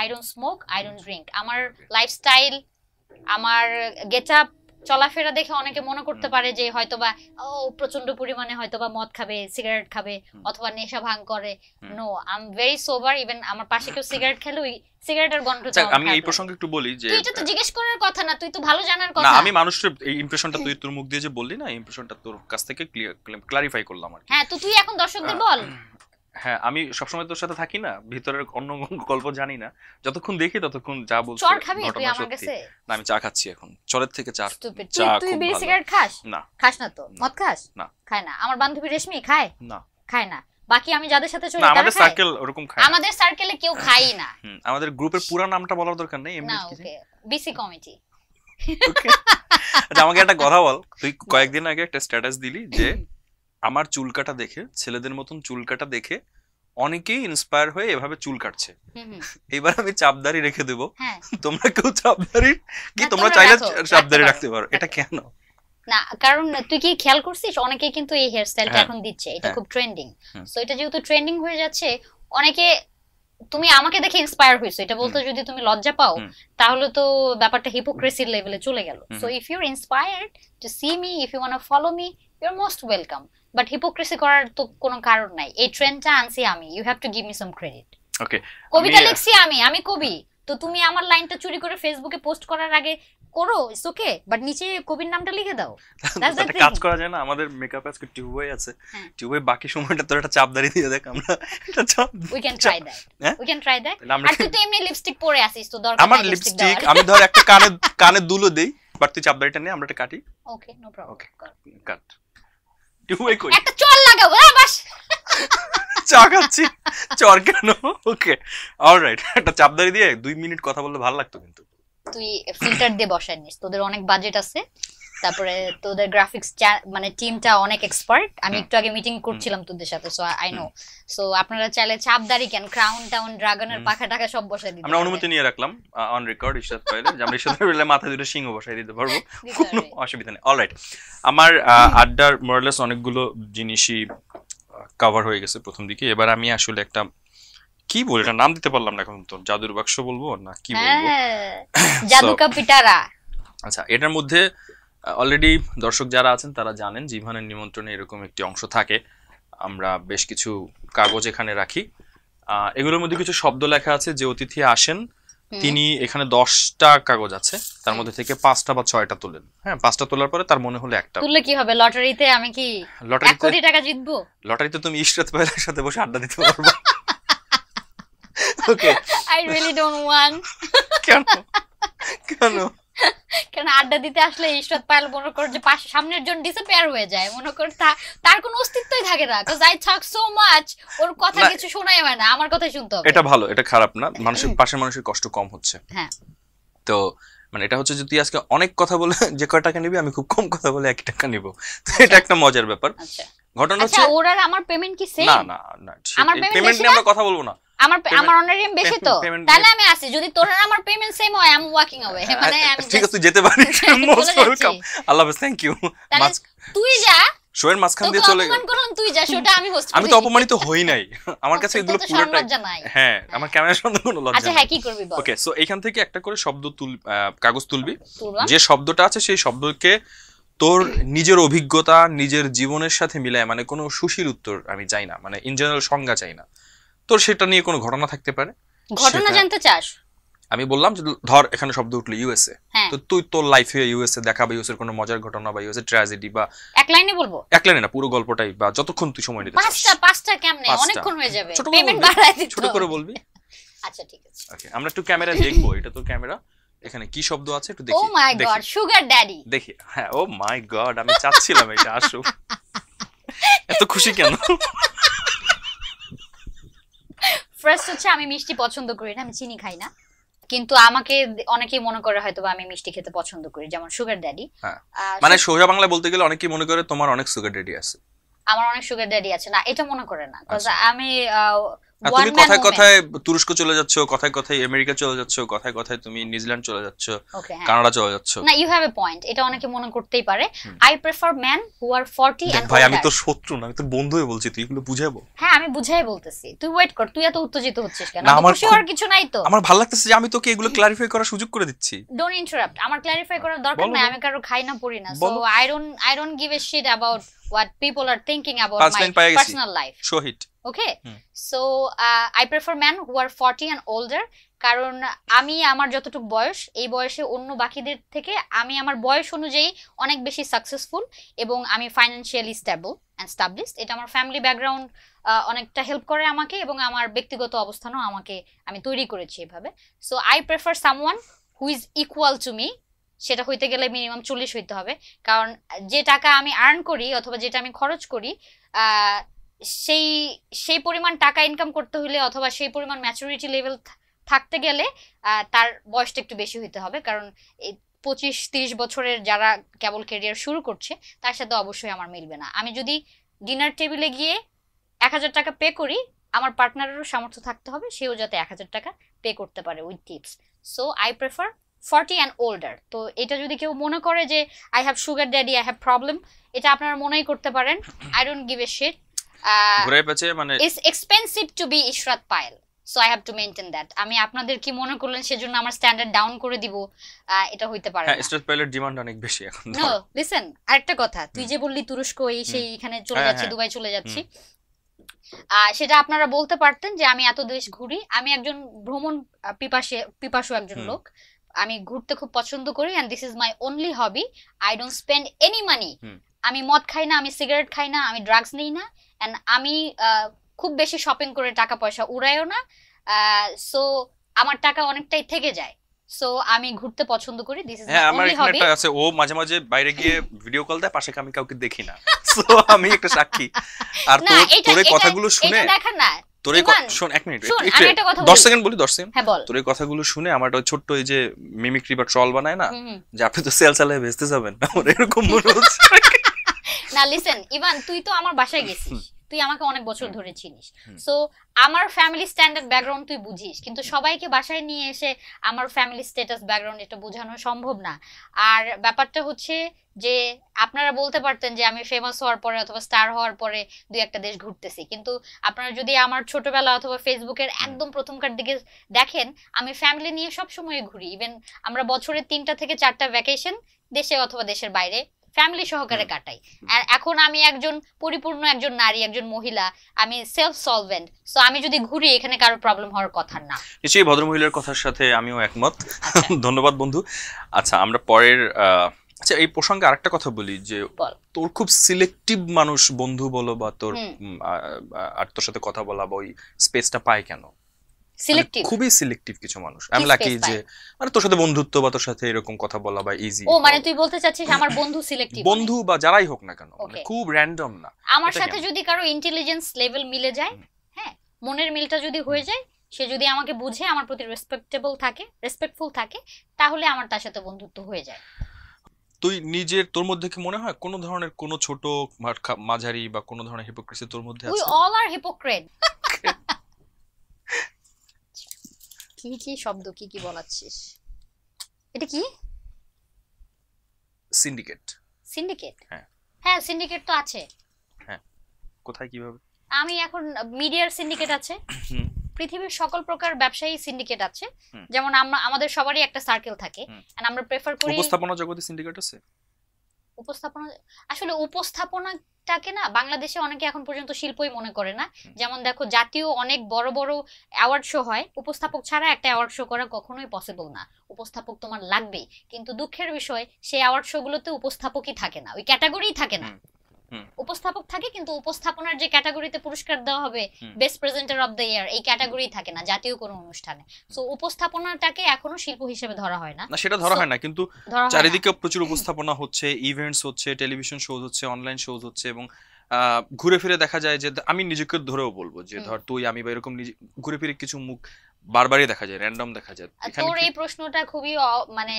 I don't smoke, I don't drink. আমার লাইফস্টাইল, আমার গেটআপ, চলাফেরা দেখে অনেকে মনে করতে পারে যে হয়তোবা প্রচন্ড পরিমাণে হয়তোবা মদ খাবে, সিগারেট খাবে, অথবা নেশা ভাঙ করে। No, I am very sober. Even আমার পাশে কেউ সিগারেট খেলে ওই সিগারেটের গন্ধটা আমি এই প্রসঙ্গে একটু বলি যে তুই তো জিজ্ঞেস করার কথা না, তুই তো ভালো জানার কথা। না, আমি মানুষের এই ইমপ্রেশনটা তুই তোর মুখ দিয়ে যে বললি না, এই ইমপ্রেশনটা তোর কাছ থেকে ক্লারিফাই করলাম আর কি। হ্যাঁ, তো তুই এখন দর্শকদের বল। হ্যাঁ, আমি সবসময় তোর সাথে থাকি না, ভিতরের অন্য গল্প জানি না, যতক্ষণ দেখি ততক্ষণ যা বলছিস চড় খাবি তুই আমার কাছে? না, আমি চা খাচ্ছি এখন, চরের থেকে চা। তুই বিড়ি সিগারেট খাস? না। খাস না তো? মদ খাস? না। খায় না। আমার বান্ধবী রেশমি খায়? না, খায় না। বাকি আমি যাদের সাথে চলি তারা খায়? আমাদের সার্কেল ওরকম খায়। আমাদের সার্কেলে কেউ খায় না। আমাদের গ্রুপের পুরো নামটা বলার দরকার নেই, এমনি কিছু না। ওকে, বিসি কমিটি। আচ্ছা, আমাকে একটা কথা বল, তুই কয়েকদিন আগে একটা স্ট্যাটাস দিলি যে আমার চুল কাটা দেখে, ছেলেদের মতন চুল কাটা দেখে অনেকেই ইন্সপায়ার হয়ে এভাবে চুল কাটছে। এবার আমি চাপদাড়ি রেখে দেবো, তোমরা কেউ চাপদাড়ি কি তোমরা চাইলে চাপদাড়ি রাখতে পারো, এটা কেন? না, কারণ তুই কি খেয়াল করছিস, অনেকে কিন্তু এই হেয়ার স্টাইলটা এখন দিচ্ছে, এটা খুব ট্রেন্ডিং। সো এটা যেহেতু ট্রেন্ডিং হয়ে যাচ্ছে, অনেকে তুমি আমাকে দেখে ইন্সপায়ার হইছো এটা বলতে যদি তুমি লজ্জা পাও তাহলে তো ব্যাপারটা হিপোক্রেসির লেভেলে চলে গেল। So if you are inspired to see me, if you want to follow me, you are most welcome. But hypocrisy করার তো কোনো কারণ নাই। এই ট্রেন্ডটা আনছি আমি, you have to give me some credit. Okay, কবিতা লিখছি আমি কবি, তো তুমি আমার লাইনটা চুরি করে ফেসবুকে পোস্ট করার আগে করো, ইটস ওকে, বাট নিচে কবির নামটা লিখে দাও। একটা কাজ করা যায় না, আমাদের মেকআপ আজকে টিউবওয়ে আছে, টিউবওয়ে বাকি সময়টা তোর একটা চাপদারি দিয়ে দেখ, আমরা এটা চাপ we can try that, we can try that. আর তুই তো এমনি লিপস্টিক পরে আসিস, তো দরকার আমার লিপস্টিক আমি ধর একটা কানে দুলো দেই, বাট তুই চাপদারিটা নে, আমরা এটা কাটি। ওকে, নো প্রবলেম। ওকে, কাট। টিউবওয়ে কই একটা চল লাগাবো, বাস চা খাচ্ছি, চর কেন? ওকে, অলরাইট, একটা চাপদারি দিয়ে 2 মিনিট কথা বললে ভালো লাগতো। কিন্তু তুই ফিল্টার দিয়ে বসাই নিস, তোদের অনেক বাজেট আছে, তারপরে তোদের গ্রাফিক্স মানে টিমটা অনেক এক্সপার্ট। আমি একটু আগে মিটিং করছিলাম তোদের সাথে, সো আই নো। সো আপনারা চাইলে চাপদারি কেন, ক্রাউন টাউন, ড্রাগনের পাখা টাকা সব বসাই দিতে। আমরা অনুমতি নিয়ে রাখলাম অন রেকর্ড, ইশরাত পাইলে যে আমরা ইশরাত পাইলে মাথায় দুটো সিংহ বসাই দিতে পারবো, কোনো অসুবিধা নেই। অলরাইট, আমার আড্ডার মোরালেস অনেকগুলো জিনিসই কভার হয়ে গেছে প্রথম দিকে। এবার আমি আসলে একটা কি বল, এটা নাম দিতে পারলাম না এখন, তো জাদুর বাক্স বলবো না কি বলবো, জাদু কা পিটারা। আচ্ছা, এটার মধ্যে অলরেডি দর্শক যারা আছেন তারা জানেন যে ইভানের নিমন্ত্রণে এরকম একটি অংশ থাকে, আমরা বেশ কিছু কাগজ এখানে রাখি। এগুলোর মধ্যে কিছু শব্দ লেখা আছে, যে অতিথি আসেন তিনি এখানে 10টা কাগজ আছে, তার মধ্যে থেকে 5টা বা 6টা তোলেন। হ্যাঁ, 5টা তোলার পরে তার মনে হলো একটা তুললে কি হবে? লটারিতে আমি কি 1 কোটি টাকা জিতবো? লটারিতে তুমি ইশরাত পাইলের সাথে বসে আড্ডা দিতে পারবে। ওকে, আই রিয়েলি ডোন্ট ওয়ান্ট। কেন কেন কেন আড্ডা দিতে আসলে ইশরাত পাইল মনে করে যে পাশে সামনের জন ডিসঅ্যাপিয়ার হয়ে যায়, মনে করে তার কোনো অস্তিত্বই থাকে না, cuz I talk so much, ওর কথা কিছু শোনাই হয় না, আমার কথাই শুনতে হবে। এটা ভালো, এটা খারাপ না, মানুষের পাশের মানুষের কষ্ট কম হচ্ছে। হ্যাঁ, তো মানে এটা হচ্ছে যে তুই আজকে অনেক কথা বলে যে কয় টাকা নিবি, আমি খুব কম কথা বলে 1 টাকা নিব, তো এটা একটা মজার ব্যাপার। আচ্ছা, ঘটনা হচ্ছে আচ্ছা, ওর আর আমার পেমেন্ট কি সেম? না না না, আমার পেমেন্ট নিয়ে আমরা কথা বলবো না। আমার অনারিয়াম বেশি, তো তাহলে আমি আসি। যদি তোর আর আমার পেমেন্ট সেম হয়, আমি ওয়াকিং অ্যাওয়ে, মানে আমি ঠিক আছে, তুই যেতে পারিস, মোস্ট ওয়েলকাম, আল্লাহ হাফেজ, থ্যাংক ইউ। তুই যা, শোয়ের মাঝখান দিয়ে চলে গেল, তুই যা, শোটা আমি হোস্ট করি। আমি তো অপমানিত হই নাই, আমার কাছে এগুলো পুরোটাই, হ্যাঁ, আমার ক্যামেরার সামনে কোনো লজ্জা নেই। আচ্ছা, হ্যাঁ, কি করবি বল? ওকে, সো এখান থেকে একটা করে শব্দ কাগজ তুলবি, যে শব্দটা আছে সেই শব্দকে তোর নিজের অভিজ্ঞতা, নিজের জীবনের সাথে মিলায়, মানে কোনো সুশীল উত্তর আমি চাই না, মানে ইন জেনারেল সংজ্ঞা চাই না, তোর সেটা নিয়ে কোনো ঘটনা থাকতে পারে। ঘটনা জানতে চাস? আমি বললাম যে ধর এখানে শব্দ উঠলো ইউএসএ, তো তুই তোর লাইফে ইউএসএ দেখা বা ইউএসএর কোনো মজার ঘটনা বা ইউএসএ ট্র্যাজেডি বা এক লাইনে বলবো? এক লাইনে না, পুরো গল্পটাই, বা যতক্ষণ তুই সময় নিতে চাস। পাঁচটা কেমনে, অনেকক্ষণ হয়ে যাবে, পেমেন্ট বাড়ায় দিতে, ছোট করে বলবি। আচ্ছা, ঠিক আছে। ওকে, আমরা একটু ক্যামেরা দেখবো, এটা তোর ক্যামেরা, এখানে কি শব্দ আছে একটু দেখি। ও মাই গড, সুগার ড্যাডি। দেখি, হ্যাঁ, ও মাই গড, আমি চাচ্ছিলাম এটা আসুক। এত খুশি কেন? ফার্স্ট হচ্ছে আমি মিষ্টি পছন্দ করি না, আমি চিনি খাই না, কিন্তু আমাকে অনেকেই মনে করে হয়তো আমি মিষ্টি খেতে পছন্দ করি, যেমন সুগার ড্যাডি। মানে সোজা বাংলায় বলতে গেলে অনেকেই মনে করে তোমার অনেক সুগার ড্যাডি আছে। আমার অনেক সুগার ড্যাডি আছে না, এটা মনে করে না, কারণ আমি তুমি কথায় কথায় তুরস্ক চলে যাচ্ছ, কথায় কথায় আমেরিকা চলে যাচ্ছ, কথায় কথায় তুমি নিউজিল্যান্ড চলে যাচ্ছ, কানাডা চলে যাচ্ছ। না, ইউ হ্যাভ এ পয়েন্ট, এটা অনেকে মনে করতেই পারে। I prefer man who are 40 and ভাই, আমি তোর শত্রু না, আমি তোর বন্ধু হয়ে বলছি, তুই এগুলো বুঝাবো। হ্যাঁ, আমি বুঝাই বলতেছি, তুই ওয়েট কর, তুই এত উত্তেজিত হচ্ছিস কেন? আমার খুশি হওয়ার কিছু নাই তো, আমার ভালো লাগতেছে যে আমি তোকে এগুলো ক্লারিফাই করার সুযোগ করে দিচ্ছি। ডোন্ট ইন্টারাপ্ট, আমার ক্লারিফাই করার দরকার নাই, আমি কারো খাই না পড়ি না, so I don't give a shit about what people are thinking about my personal life. Shohit. Okay, so I prefer men who are 40 and older, কারণ আমি আমার যতটুকু বয়স, এই বয়সে অন্য বাকিদের থেকে আমি আমার বয়স অনুযায়ী অনেক বেশি সাকসেসফুল, এবং আমি ফাইন্যান্সিয়ালি স্টেবল এন্ড স্টাবলিশড। এটা আমার ফ্যামিলি ব্যাকগ্রাউন্ড অনেকটা হেল্প করে আমাকে, এবং আমার ব্যক্তিগত অবস্থানও আমি তৈরি করেছি এভাবে। So I prefer someone who is equal to me. সেটা হইতে গেলে মিনিমাম 40 হইতে হবে, কারণ যে টাকা আমি আর্ন করি অথবা যেটা আমি খরচ করি, সেই পরিমাণ টাকা ইনকাম করতে হলে অথবা সেই পরিমাণ ম্যাচুরিটি লেভেল থাকতে গেলে তার বয়সটা একটু বেশি হইতে হবে, কারণ এই 25-30 বছরের যারা কেবল ক্যারিয়ার শুরু করছে তার সাথে অবশ্যই আমার মিলবে না। আমি যদি ডিনার টেবিলে গিয়ে 1000 টাকা পে করি, আমার পার্টনারেরও সামর্থ্য থাকতে হবে, সেও যাতে 1000 টাকা পে করতে পারে with tips. So I prefer 40 and older. তো এটা যদি কেউ মনে করে যে I have sugar daddy, I have problem, এটা আপনারা মনেই করতে পারেন। I don't give a shit. ঘুরে পেছে, মানে it's expensive to be Ishrat Payel, so I have to maintain that. আমি আপনাদের কি মনে করলেন সেজন্য আমার স্ট্যান্ডার্ড ডাউন করে দিব, এটা হইতে পারে না। হ্যাঁ, স্টেট পাইলট ডিমান্ড অনেক বেশি এখন। নো লিসেন, আরেকটা কথা, তুই যে বললি তুরস্ক এই সেই এখানে চলে যাচ্ছি, দুবাই চলে যাচ্ছি, সেটা আপনারা বলতে পারতেন যে আমি এত দেশ ঘুরি। আমি একজন ভ্রমণ পিপাসু একজন লোক, আমি ঘুরতে খুব পছন্দ করি, and this is my only hobby. I don't spend any money. আমি মদ খাই না, আমি সিগারেট খাই না, আমি ড্রাগস নিই না, এন্ড আমি খুব বেশি শপিং করে টাকা পয়সা উড়াইও না। সো আমার টাকা অনেকটাই থেকে যায়, সো আমি ঘুরতে পছন্দ করি। দিস ইজ মাই অনলি হবি। একটা আছে, ও মাঝে মাঝে বাইরে গিয়ে ভিডিও কল দেয়, পাশে আমি কাউকে দেখি না, সো আমি একটা সাক্ষী। আর তোর কথাগুলো শুনে দেখা না, তোর শোন 1 মিনিট, 10 সেকেন্ড বলি, 10 সেকেন্ড। তোর কথাগুলো শুনে আমার ছোট্ট ওই যে মিমিক্রি বা ট্রল বানায় না, যে আপনি তো সেল চালায় বেচতে যাবেন, আমার এরকম মনে হচ্ছে। না লিসেন ইভান, তুই তো আমার বাসায় গেছিস, তুই আমাকে অনেক বছর ধরে চিনিস, সো আমার ফ্যামিলি স্ট্যান্ডার্ড ব্যাকগ্রাউন্ড তুই বুঝিস, কিন্তু সবাইকে বাসায় নিয়ে এসে আমার ফ্যামিলি স্ট্যাটাস ব্যাকগ্রাউন্ড এটা বোঝানো সম্ভব না। আর ব্যাপারটা হচ্ছে যে আপনারা বলতে পারতেন যে আমি ফেমাস হওয়ার পরে অথবা স্টার হওয়ার পরে 2-1টা দেশ ঘুরতেছি, কিন্তু আপনারা যদি আমার ছোটবেলা অথবা ফেসবুকের একদম প্রথমকার দিকে দেখেন, আমি ফ্যামিলি নিয়ে সব সময় ঘুরি। ইভেন আমরা বছরে 3টা থেকে 4টা ভ্যাকেশন দেশে অথবা দেশের বাইরে ফ্যামিলি সহকারে কাটাই। আর এখন আমি একজন পরিপূর্ণ একজন নারী, একজন মহিলা, আমি সেলফ সলভেন্ট, সো আমি যদি ঘুরি এখানে কারো প্রবলেম হওয়ার কথা না। নিশ্চয়ই ভদ্র মহিলার কথার সাথে আমিও একমত। ধন্যবাদ বন্ধু। আচ্ছা, আমরা পরের আচ্ছা এই প্রসঙ্গে আরেকটা কথা বলি, যে তোর খুব সিলেক্টিভ মানুষ বন্ধু বলো বা তোর আর তোর সাথে কথা বলা বা ওই স্পেসটা পায় কেন? সিলেক্টিভ, খুবই সিলেক্টিভ কিছু মানুষ। আমি লাকি যে মানে তোর সাথে বন্ধুত্ব বা তোর সাথে এরকম কথা বলা বা ইজি। ও মানে তুই বলতে চাচ্ছিস আমার বন্ধু সিলেক্টিভ? বন্ধু বা যারাই হোক না কেন, মানে খুব র্যান্ডম না। আমার সাথে যদি কারো ইন্টেলিজেন্স লেভেল মিলে যায়, হ্যাঁ মনের মিলটা যদি হয়ে যায়, সে যদি আমাকে বুঝে, আমার প্রতি রেসপেক্টফুল থাকে, তাহলে আমার তার সাথে বন্ধুত্ব হয়ে যায়। তুই নিজের, তোর মধ্যে কি মনে হয় কোনো ধরনের কোনো ছোট মাঝারি বা কোনো ধরনের হিপোক্রেসি তোর মধ্যে আছে? We all are hypocrite. কি শব্দ কি বলাচ্ছিস? এটা কি? সিন্ডিকেট। হ্যাঁ সিন্ডিকেট তো আছে। হ্যাঁ, কোথায় কিভাবে? আমি এখন মিডিয়ার সিন্ডিকেট আছে, পৃথিবীর সকল প্রকার ব্যবসায়ী সিন্ডিকেট আছে। যেমন আমাদের সবারই একটা সার্কেল থাকে, এন্ড আমরা প্রেফার করি। উপস্থাপনা জগতে সিন্ডিকেট আছে? আসলে উপস্থাপনাটাকে না বাংলাদেশে অনেকে এখন পর্যন্ত শিল্পই মনে করে না। যেমন দেখো, জাতীয় অনেক বড় বড় অ্যাওয়ার্ড শো হয়, উপস্থাপক ছাড়া একটা অ্যাওয়ার্ড শো করা কখনোই পসিবল না। উপস্থাপক তোমার লাগবেই, কিন্তু দুঃখের বিষয় সেই অ্যাওয়ার্ড শো গুলোতে উপস্থাপকই থাকে না, ওই ক্যাটাগরিই থাকে না। উপস্থাপক থাকে, কিন্তু উপস্থাপনার যে ক্যাটাগরিতে পুরস্কার দেওয়া হবে, best presenter of the year, এই ক্যাটাগরি থাকে না জাতীয় কোনো অনুষ্ঠানে। সো উপস্থাপনাটাকে এখনো শিল্প হিসেবে ধরা হয় না। সেটা ধরা হয় না, কিন্তু চারিদিকে প্রচুর উপস্থাপনা হচ্ছে, ইভেন্টস হচ্ছে, টেলিভিশন শো হচ্ছে, অনলাইন শো হচ্ছে, এবং ঘুরে ফিরে দেখা যায় যে আমি নিজেকে ধরেও বলবো যে ধর তুই আমি বা এরকম ঘুরে ফিরে কিছু মুখ বারবারই দেখা যায়, র্যান্ডম দেখা যায়। তোর এই প্রশ্নটা খুবই মানে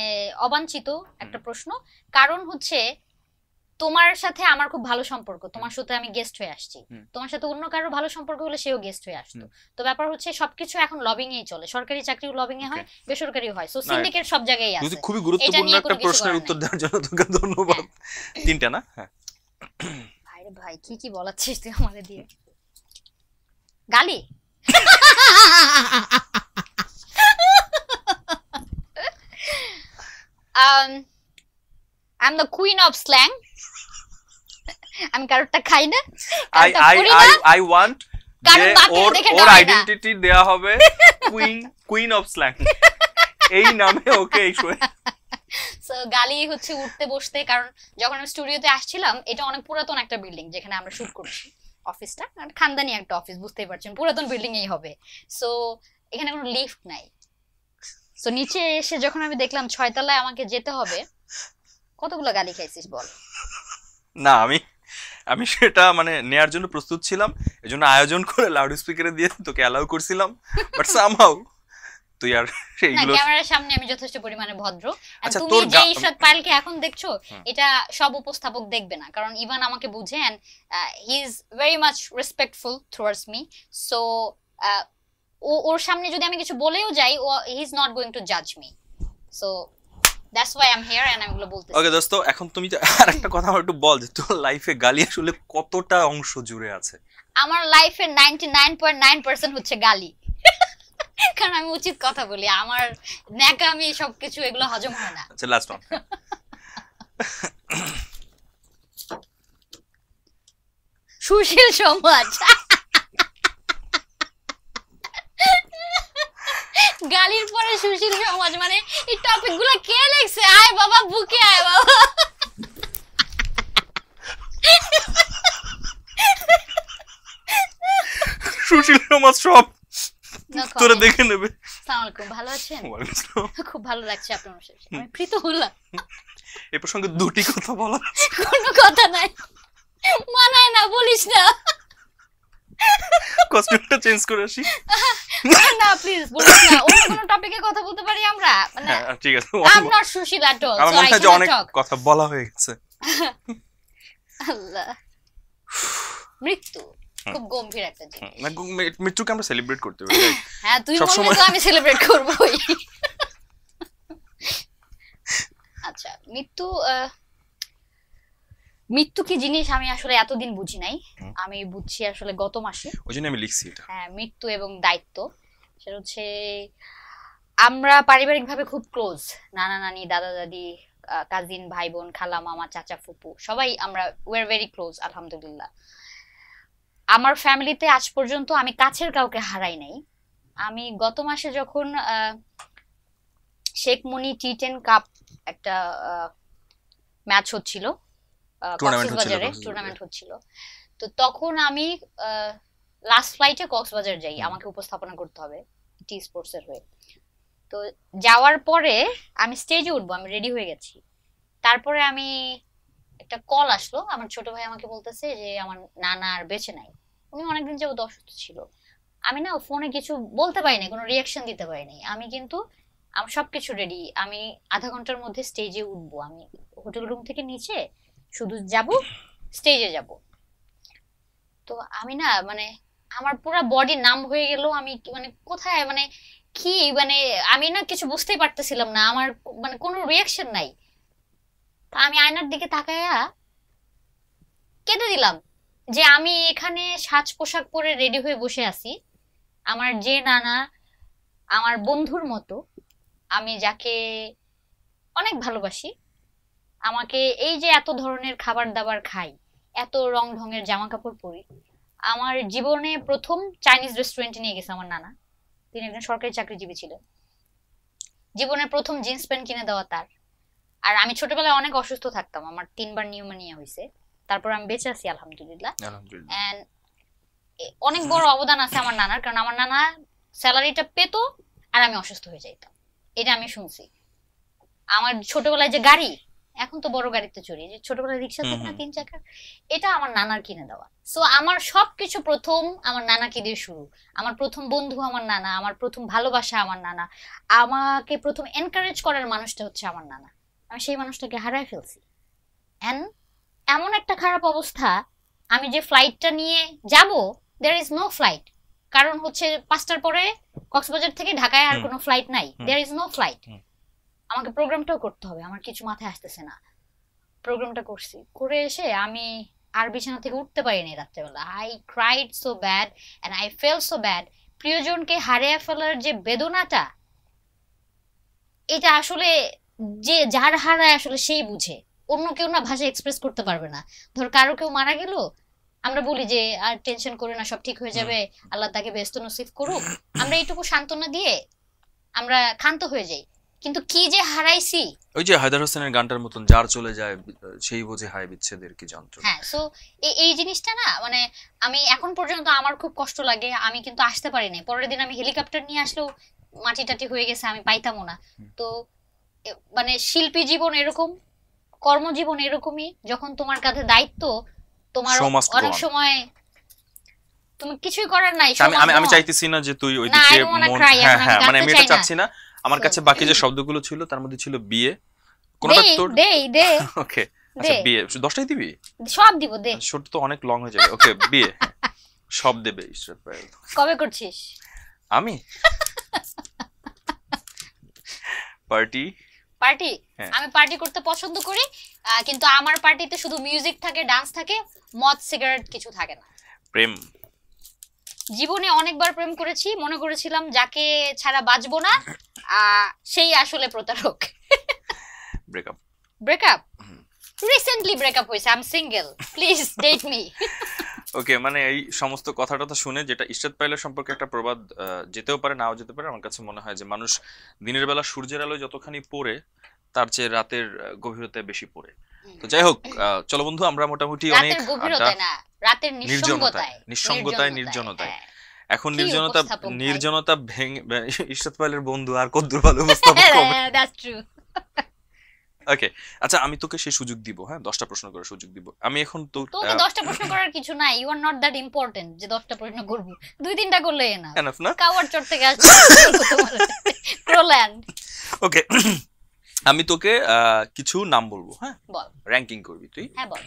অবাঞ্ছিত একটা প্রশ্ন, কারণ হচ্ছে তোমার সাথে আমার খুব ভালো সম্পর্ক, তোমার সাথে আমি গেস্ট হয়ে আসছি, তোমার সাথে অন্য কারো ভালো সম্পর্ক হলে সেও গেস্ট হয়ে আসতো। তো ব্যাপার হচ্ছে সবকিছু এখন লবিং এই চলে, সরকারি চাকরিও লবিং এ হয়, বেসরকারিও হয়, সো সিন্ডিকেট সব জায়গায় আছে। খুবই গুরুত্বপূর্ণ একটা প্রশ্নের উত্তর দেওয়ার জন্য তোকে ধন্যবাদ। 3টা না? হ্যাঁ ভাই কি বলাচ্ছিস তুই আমারে দিয়ে? গালি? I'm the queen of slang. আমি কারোরটা খাই না, I want যে ওর আইডেন্টিটি দেয়া হবে কুইন অফ স্ল্যাং, এই নামে ওকে। সো গালি হচ্ছে উঠতে বসতে, কারণ যখন আমি স্টুডিওতে আসছিলাম, এটা অনেক পুরাতন একটা বিল্ডিং যেখানে আমরা শুট করছি, অফিসটা খানদানি একটা অফিস, বুঝতেই পারছেন পুরাতন বিল্ডিং এই হবে। সো এখানে কোনো লিফট নাই, সো নিচে এসে যখন আমি দেখলাম 6 তলায় আমাকে যেতে হবে, কতগুলো গালি খাইছিস বল? না আমি সেটা মানে নেয়ার জন্য প্রস্তুত ছিলাম, এজন্য আয়োজন করে লাউড স্পিকারে দিয়ে তোকে অ্যালাউ করছিলাম, বাট সামহাউ তুই আর সেইগুলো। ক্যামেরার সামনে আমি যথেষ্ট পরিমাণে ভদ্র। তুমি যে ইশরাত পায়েলকে এখন দেখছো, এটা সব উপস্থাপক দেখবে না, কারণ ইভান আমাকে বুঝে, and he is very much respectful towards me. So ওর সামনে যদি আমি কিছু বলেও যাই, he is not going to জাজ me. So that's why I am here, and আমি এগুলো বলতেছি। ওকে দোস্ত, এখন তুমি আরেকটা কথা আমার একটু বল যে তোর লাইফে গালি আসলে কতটা অংশ জুড়ে আছে? আমার লাইফের 99.9% হচ্ছে গালি। কারণ আমি উচিত কথা বলি, আমার ন্যাকামি সবকিছু এগুলো হজম হয় না। আচ্ছা লাস্ট ওয়ান। সুশীল সমাজ, গালির পরে সুশীল সমাজ, মানে এই টপিক গুলা কে লিখছে? আয় বাবা বুকে আয় বাবা। সুশীল সমাজ সব তোরা দেখে নেবে। আসসালামু আলাইকুম, ভালো আছেন? ওয়ালাইকুম আসসালাম। খুব ভালো লাগছে আপনার সাথে, আমি প্রীত হলাম। এই প্রসঙ্গে দুটি কথা বলা। কোনো কথা নাই, মানায় না, বলিস না। কস্টিউমটা চেঞ্জ করে আসি। না প্লিজ বলিস না, অন্য কোনো টপিকে কথা বলতে পারি আমরা, মানে ঠিক আছে। I'm not Sushil at all, আমার so মনে I হয় যে cannot অনেক talk. কথা বলা হয়ে গেছে। আল্লাহ, মৃত্যু খুব গম্ভীর একটা জিনিস। না, মৃত্যুকে আমরা সেলিব্রেট করতে পারি। হ্যাঁ তুই বললে তো আমি সেলিব্রেট করবই। আচ্ছা, মৃত্যু কি জিনিস আমি আসলে এতদিন বুঝি নাই, আমি বুঝছি আসলে গত মাসে। ওই জন্য আমি লিখছি এটা। হ্যাঁ, মৃত্যু এবং দায়িত্ব, সেটা হচ্ছে আমরা পারিবারিক ভাবে খুব ক্লোজ, নানা নানি, দাদা দাদি, কাজিন, ভাই বোন, খালা মামা, চাচা ফুপু, সবাই আমরা ওয়ার ভেরি ক্লোজ আলহামদুলিল্লাহ। আমার ফ্যামিলিতে আজ পর্যন্ত আমি কাছের কাউকে হারাই নাই। আমি গত মাসে যখন শেখ মুনি টি10 কাপ একটা ম্যাচ হচ্ছিল, কক্সবাজারে টুর্নামেন্ট হচ্ছিল, তো তখন আমি লাস্ট ফ্লাইটে কক্সবাজার যাই, আমাকে উপস্থাপনা করতে হবে টি স্পোর্টস এর হয়ে। তো যাওয়ার পরে আমি স্টেজে উঠবো, আমি রেডি হয়ে গেছি। তারপরে আমি একটা কল আসলো, আমার ছোট ভাই আমাকে বলতেছে যে আমার নানা আর বেঁচে নাই, উনি অনেকদিন যাবত অসুস্থ ছিল। আমি না ফোনে কিছু বলতে পারিনি, কোনো রিয়াকশন দিতে পারিনি। আমি কিন্তু আমার সবকিছু রেডি, আমি আধা ঘন্টার মধ্যে স্টেজে উঠবো। আমি হোটেল রুম থেকে নিচে শুধু যাব, স্টেজে যাব। তো আমি না মানে আমার পুরো বডি নাম হয়ে গেল, আমি মানে কোথায়, মানে কি, মানে আমি না কিছু বুঝতেই পারতেছিলাম না, আমার মানে কোনো রিয়াকশন নাই। তা আমি আয়নার দিকে তাকায়া কেঁদে দিলাম যে আমি এখানে সাজ পোশাক পরে রেডি হয়ে বসে আছি, আমার যে নানা, আমার বন্ধুর মতো, আমি যাকে অনেক ভালোবাসি, আমাকে এই যে এত ধরনের খাবার দাবার খাই, এত রং ঢঙের জামা কাপড় পরি, আমার জীবনে প্রথম চাইনিজ রেস্টুরেন্টে নিয়ে গেছে আমার নানা। তিনি একজন সরকারি চাকরিজীবী ছিলেন। জীবনের প্রথম জিন্স প্যান্ট কিনে দেওয়া তার। আর আমি ছোটবেলায় অনেক অসুস্থ থাকতাম, আমার 3বার নিউমোনিয়া হয়েছে, তারপর আমি বেঁচে আছি আলহামদুলিল্লাহ। এন্ড অনেক বড় অবদান আছে আমার নানার, কারণ আমার নানা স্যালারিটা পেতো আর আমি অসুস্থ হয়ে যাইতাম, এটা আমি শুনছি। আমার ছোটবেলায় যে গাড়ি, এখন তো বড় গাড়িতে চড়ি, যে ছোটবেলায় রিক্সা থাকে না 3 চাকার, এটা আমার নানার কিনে দেওয়া। সো আমার সবকিছু প্রথম আমার নানাকে দিয়ে শুরু। আমার প্রথম বন্ধু আমার নানা, আমার প্রথম ভালোবাসা আমার নানা, আমাকে প্রথম এনকারেজ করার মানুষটা হচ্ছে আমার নানা। আমি সেই মানুষটাকে হারাই ফেলছি। এন্ড এমন একটা খারাপ অবস্থা, আমি যে ফ্লাইটটা নিয়ে যাব, দেয়ার ইজ নো ফ্লাইট, কারণ হচ্ছে 5টার পরে কক্সবাজার থেকে ঢাকায় আর কোনো ফ্লাইট নাই, দেয়ার ইজ নো ফ্লাইট। আমাকে প্রোগ্রামটাও করতে হবে, আমার কিছু মাথায় আসতেছে না। প্রোগ্রামটা করছি, করে এসে আমি আর বিছানা থেকে উঠতে পারিনি রাত্রেবেলা। I cried so bad and I fell so bad. প্রিয়জনকে হারিয়ে ফেলার যে বেদনাটা, এটা আসলে যে যার হারায় আসলে সেই বুঝে, অন্য কেউ না ভাষা এক্সপ্রেস করতে পারবে না। ধর কারো কেউ মারা গেল, আমরা বলি যে আর টেনশন করে না, সব ঠিক হয়ে যাবে, আল্লাহ তাকে বেহেশত নসিব করুক, আমরা এইটুকু সান্ত্বনা দিয়ে আমরা ক্ষান্ত হয়ে যাই। কিন্তু কি যে হারাইছি, ওই যে হায়দার হোসেনের গানটার মতন, যার চলে যায় সেই বোঝে হায় বিচ্ছেদের কি যন্ত্রণা। হ্যাঁ, সো এই জিনিসটা না, মানে আমি এখন পর্যন্ত আমার খুব কষ্ট লাগে। আমি কিন্তু আসতে পারি নাই, পরের দিন আমি হেলিকপ্টার নিয়ে আসলেও মাটি টাটি হয়ে গেছে, আমি পাইতামও না। তো মানে শিল্পী জীবন এরকম, কর্মজীবন এরকমই, যখন তোমার কাঁধে দায়িত্ব, তোমার অনেক সময় তুমি কিছুই করার নাই। আমি চাইতেছি না যে তুই ওইদিকে হ্যাঁ হ্যাঁ, মানে আমি এটা চাচ্ছি না। আমার কাছে বাকি যে শব্দগুলো ছিল তার মধ্যে ছিল বিয়ে, কোনটা তোর দে ওকে। আচ্ছা বিয়ে 10টাই দিবি? সব দিব, দে। শর্ট তো অনেক লং হয়ে যাবে। ওকে বিয়ে সব দেবে ইশরাত পায়েল। কবে করছিস? আমি পার্টি আমি পার্টি করতে পছন্দ করি, কিন্তু আমার পার্টিতে শুধু মিউজিক থাকে, ডান্স থাকে, মদ সিগারেট কিছু থাকে না। প্রেম জীবনে অনেকবার প্রেম করেছি, মনে করেছিলাম যাকে ছাড়া বাঁচবো না, সেই আসলে প্রতারক। ব্রেকআপ। ব্রেকআপ রিসেন্টলি ব্রেকআপ হয়েছে, I am single, please date me. Okay, মানে এই সমস্ত কথাটা তো শুনে যেটা ইশরাত পাইলের সম্পর্কে একটা প্রবাদ যেতেও পারে নাও যেতে পারে, আমার কাছে মনে হয় যে মানুষ দিনের বেলা সূর্যের আলোয় যতখানি পড়ে তার চেয়ে রাতের গভীরতায় বেশি পড়ে। তো যাই হোক, চলো বন্ধু আমরা মোটামুটি অনেক রাতের গভীরতায় না, রাতের নির্জনতায় নিঃসঙ্গতায়, নির্জনতায় হ্যাঁ। এখন কি নির্জনতা উপস্থাপক ভাই। নির্জনতা ভেঙে ইশরাত পাইলের বন্ধু আর কত ভালো উপস্থাপক হবে। That's true. ওকে, আচ্ছা আমি তোকে সেই সুযোগ দিব, হ্যাঁ 10টা প্রশ্ন করার সুযোগ দিব আমি এখন তো। তোকে 10টা প্রশ্ন করার কিছু নাই, you are not that important যে 10টা প্রশ্ন করব, 2-3টা করলে না। এনাফ না? কাওয়ার চট থেকে আসছে তোমার ক্রোল্যান্ড। ওকে, আমি তোকে কিছু নাম বলবো, হ্যাঁ বল। র‍্যাঙ্কিং করবি তুই। হ্যাঁ বল,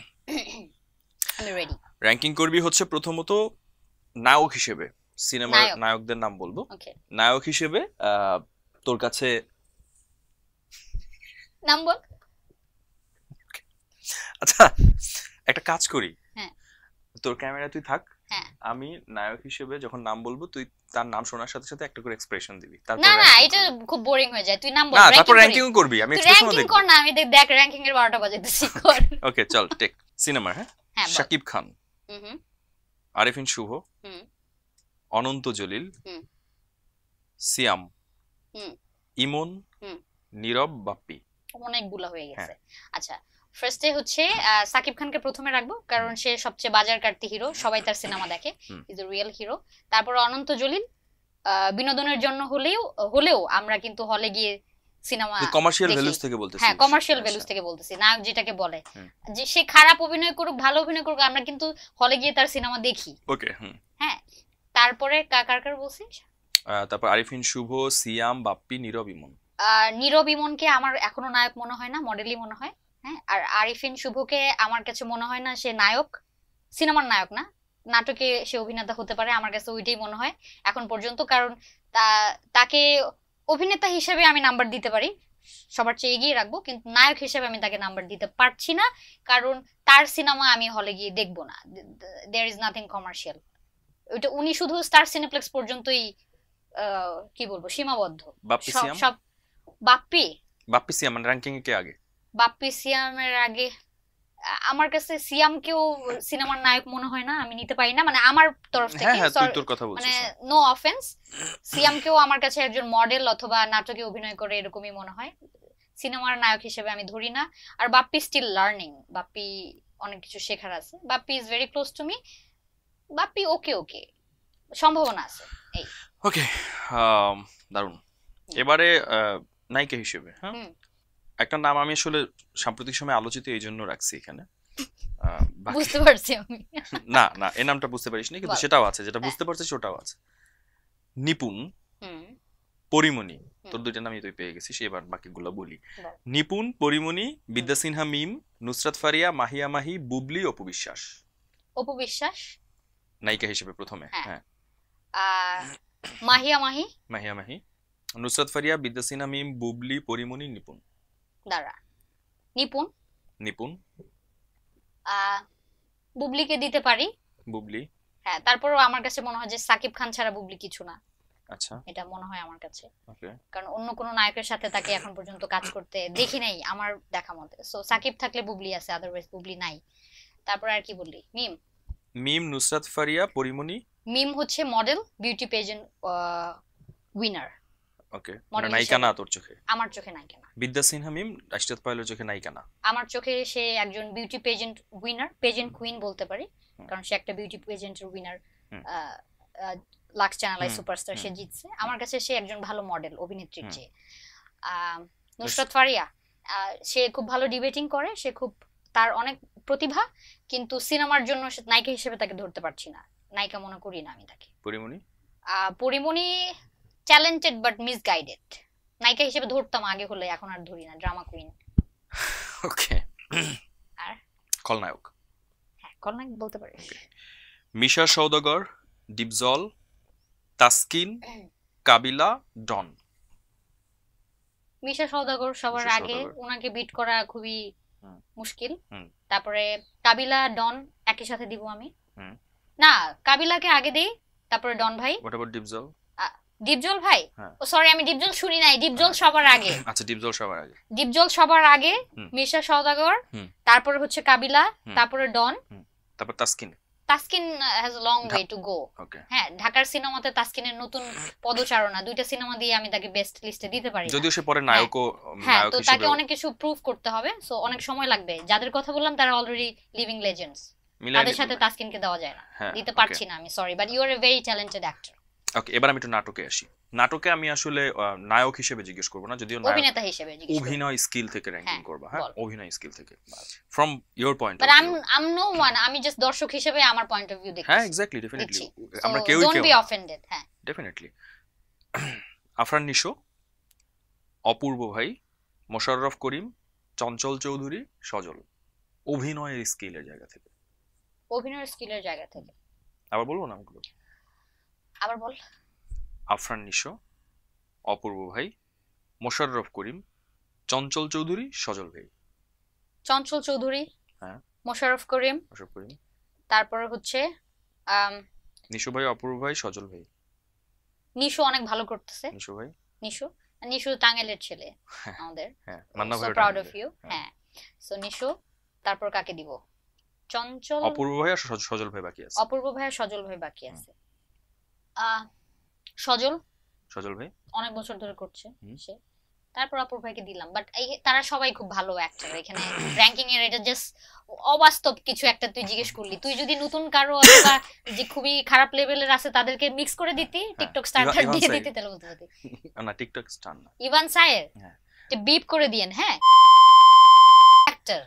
আমি রেডি। র‍্যাঙ্কিং করবি হচ্ছে প্রথমত নায়ক হিসেবে, সিনেমার নায়ক। নায়কদের নাম বলবো। ওকে, নায়ক হিসেবে তোর কাছে নাম বল। আচ্ছা একটা কাজ করি, হ্যাঁ। তোর ক্যামেরা তুই থাক, হ্যাঁ। আমি নায়ক হিসেবে যখন নাম বলবো তুই তার নাম শোনার সাথে সাথে একটা করে এক্সপ্রেশন দিবি, না তারপর না, এটা খুব বোরিং হয়ে যায়, তুই নাম বল। না তারপর র‍্যাঙ্কিং র‍্যাঙ্কিং করবি, আমি এক্সপ্রেশনও র‍্যাঙ্কিং দেখব। কর না, আমি দেখ র‍্যাঙ্কিং এর 12টা বাজাইতেছি, কর। ওকে চল টেক সিনেমা, হ্যাঁ হ্যাঁ বল। শাকিব খান, হুম আরিফিন শুভ, হুম অনন্ত জলিল, হুম সিয়াম, হুম ইমন, হুম নীরব, বাপ্পি। অনেকগুলা হয়ে গেছে। হ্যাঁ। আচ্ছা, ফার্স্টে হচ্ছে সাকিব খানকে প্রথমে রাখবো, কারণ সে সবচেয়ে বাজার কাটতি হিরো, সবাই তার সিনেমা দেখে, ইজ এ রিয়েল হিরো। তারপর অনন্ত জলিল, বিনোদনের জন্য হলেও আমরা কিন্তু হলে গিয়ে সিনেমা কমার্শিয়াল দেখি। ভ্যালুস থেকে বলতেছিস? হ্যাঁ, কমার্শিয়াল আচ্ছা। ভ্যালুস থেকে বলতেছি, নায়ক যেটাকে বলে, হুম। যে সে খারাপ অভিনয় করুক ভালো অভিনয় করুক, আমরা কিন্তু হলে গিয়ে তার সিনেমা দেখি। ওকে, হুম। হ্যাঁ, তারপরে কার বলছিস? তারপর আরিফিন শুভ, সিয়াম, বাপ্পি, নীরব, ইমন। নীরব ইমনকে আমার এখনো নায়ক মনে হয় না, মডেলই মনে হয়। হ্যাঁ, আর আরিফিন শুভকে আমার কাছে মনে হয় না সে নায়ক, সিনেমার নায়ক না, নাটকে সে অভিনেতা হতে পারে, আমার কাছে ওইটাই মনে হয় এখন পর্যন্ত। কারণ তাকে অভিনেতা হিসেবে আমি নাম্বার দিতে পারি, সবার চেয়ে এগিয়ে রাখবো, কিন্তু নায়ক হিসেবে আমি তাকে নাম্বার দিতে পারছি না, কারণ তার সিনেমা আমি হলে গিয়ে দেখবো না। There is nothing commercial. ওইটা উনি শুধু স্টার সিনেপ্লেক্স পর্যন্তই কি বলবো সীমাবদ্ধ। বাপ্পি, সিয়াম। সব বাপ্পি সিয়াম মানে র্যাঙ্কিং এ কে আগে? বাপ্পি সিয়ামের আগে আমার কাছে সিয়ামকেও সিনেমার নায়ক মনে হয় না, আমি নিতে পারি না, মানে আমার তরফ থেকে। হ্যাঁ তুই তোর কথা বলছিস, মানে নো অফেন্স, সিয়ামকেও আমার কাছে একজন মডেল অথবা নাটকে অভিনয় করে এরকমই মনে হয়, সিনেমার নায়ক হিসেবে আমি ধরি না। আর বাপ্পি স্টিল লার্নিং, বাপ্পি অনেক কিছু শেখার আছে, Bappi is very close to me, Bappi ওকে সম্ভাবনা আছে এই। ওকে, দারুণ। এবারে নায়িকা হিসেবে, হ্যাঁ একটা নাম আমি আসলে সাম্প্রতিক সময় আলোচিত এই জন্য রাখছি এখানে, বুঝতে পারছি আমি। না না এই নামটা বুঝতে পারিস না, কিন্তু সেটাও আছে, যেটা বুঝতে পারছিস ওটাও আছে। নিপুণ, পরিমণি, তোর দুইটা নামই তুই পেয়ে গেছিস, এবার বাকিগুলো বলি। নিপুণ, পরিমণি, বিদ্যা সিনহা মিম, নুসরাত ফারিয়া, মাহিয়া মাহি, বুবলি, অপু বিশ্বাস। অপু বিশ্বাস নায়িকা হিসেবে প্রথমে, হ্যাঁ। মাহিয়া মাহি, নুসরাত ফারিয়া, বিদ্যা সিনহা মিম, বুবলি, পরিমণি, নিপুণ। দাঁড়া, নিপুণ বুবলিকে দিতে পারি। বুবলি, হ্যাঁ। তারপরও আমার কাছে মনে হয় যে সাকিব খান ছাড়া বুবলি কিছু না। আচ্ছা, এটা মনে হয় আমার কাছে, ওকে, কারণ অন্য কোনো নায়কের সাথে তাকে এখন পর্যন্ত কাজ করতে দেখি নাই আমার দেখা মতে। সো সাকিব থাকলে বুবলি আছে, আদারওয়াইজ বুবলি নাই। তারপর আর কি বললি? মিম, নুসরাত ফারিয়া, পরিমণি। মিম হচ্ছে মডেল, বিউটি পেজেন্ট উইনার। ওকে, মানে নায়িকা না তোর চোখে? আমার চোখে নায়িকা না। বিদ্যা সিনহা মিম ইশরাত পাইলের চোখে নায়িকা না? আমার চোখে সে একজন beauty pageant winner, pageant queen বলতে পারি, কারণ সে একটা বিউটি পেজেন্টের উইনার, লাক্স চ্যানেল সুপারস্টার সে জিতছে। আমার কাছে সে একজন ভালো মডেল অভিনেত্রীর চেয়ে। নুসরাত ফারিয়া, সে খুব ভালো ডিবেটিং করে, সে খুব, তার অনেক প্রতিভা, কিন্তু সিনেমার জন্য নায়িকা হিসেবে তাকে ধরতে পারছি না, নায়িকা মনে করি না আমি তাকে। পরিমণি ট্যালেন্টেড বাট মিসগাইডেড, নায়িকা হিসেবে ধরতাম আগে হলে, এখন আর ধরি না, ড্রামা কুইন। ওকে, আর খলনায়ক? হ্যাঁ, খলনায়ক বলতে পারি। মিশা সওদাগর, ডিপজল, তাসকিন, কাবিলা, ডন। মিশা সওদাগর সবার আগে, ওনাকে বিট করা খুবই মুশকিল। তারপরে কাবিলা, ডন একই সাথে দিব আমি। না, কাবিলাকে আগে দেই, তারপরে ডন ভাই। What about Dipjol? ডিপজল ভাই, হ্যাঁ। ও সরি আমি ডিপজল শুনি নাই, ডিপজল সবার আগে। আচ্ছা ডিপজল সবার আগে। ডিপজল সবার আগে, মির্জা সওদাগর, তারপরে হচ্ছে কাবিলা, তারপরে ডন, তারপর Taskin. Taskin has long way to go. Okay. হ্যাঁ, ঢাকার সিনেমাতে তাসকিনের নতুন পদচারণা, দুইটা সিনেমা দিয়ে আমি তাকে বেস্ট লিস্টে দিতে পারি, যদিও সে পরে নায়কও, হ্যাঁ, নায়ক তো হিসেবে তাকে অনেক কিছু প্রুভ করতে হবে, সো অনেক সময় লাগবে। যাদের কথা বললাম তারা অলরেডি লিভিং লেজেন্ডস, তাদের সাথে তাসকিনকে দেওয়া যায় না, দিতে পারছি না আমি, sorry, but you are a very talented actor. Okay, এবার আমি একটু নাটকে আসি। নাটকে আমি আসলে নায়ক হিসেবে জিজ্ঞেস করব না, যদিও অভিনেতা হিসেবে জিজ্ঞেস করব, অভিনয় স্কিল থেকে র‍্যাঙ্কিং করব। হ্যাঁ, অভিনয় স্কিল থেকে, from your point of but view. I know one, আমি জাস্ট দর্শক হিসেবে আমার পয়েন্ট অফ ভিউ দেখছি। হ্যাঁ, এক্স্যাক্টলি, ডেফিনেটলি, আমরা কেউ ডোন্ট বি অফেন্ডেড। হ্যাঁ, ডেফিনেটলি। আফরান নিশো, অপূর্ব ভাই, মোশাররফ করিম, চঞ্চল চৌধুরী, সজল, অভিনয়ের স্কিলের জায়গা থেকে। অভিনয়ের স্কিলের জায়গা থেকে আবার বলবো না আমগুলো? আবার বল। আফরান নিশো, অপূর্ব ভাই, মোশাররফ করিম, চঞ্চল চৌধুরী, সজল ভাই। চঞ্চল চৌধুরী, হ্যাঁ, মোশাররফ করিম, তারপর হচ্ছে নিশো ভাই, অপূর্ব ভাই, সজল ভাই। নিশো অনেক ভালো করতেছে। নিশো ভাই, নিশো টাঙ্গাইলের ছেলে আমাদের, হ্যাঁ, মান্না ভাই, সো প্রাউড অফ ইউ। হ্যাঁ, সো নিশো, তারপর কাকে দিব? চঞ্চল, অপূর্ব ভাই আর সজল ভাই বাকি আছে। অপূর্ব ভাই আর সজল ভাই বাকি আছে। সজল ভাই অনেক বছর ধরে করছে সে, তারপর অপূর্ব ভাইকে দিলাম। বাট তারা সবাই খুব ভালো অ্যাক্টর। এখানে র‍্যাঙ্কিং এর এটা জাস্ট অবাস্তব কিছু একটা তুই জিজ্ঞেস করলি। তুই যদি নতুন কারো অথবা যে খুবই খারাপ লেভেলের আছে তাদেরকে মিক্স করে দিতি, টিকটক স্টারটা দিয়ে দিতি, তাহলে বলতে পারতি। না, টিকটক স্টার না, ইভান সায়ের, হ্যাঁ, তে বিপ করে দিয়েন। হ্যাঁ, অ্যাক্টর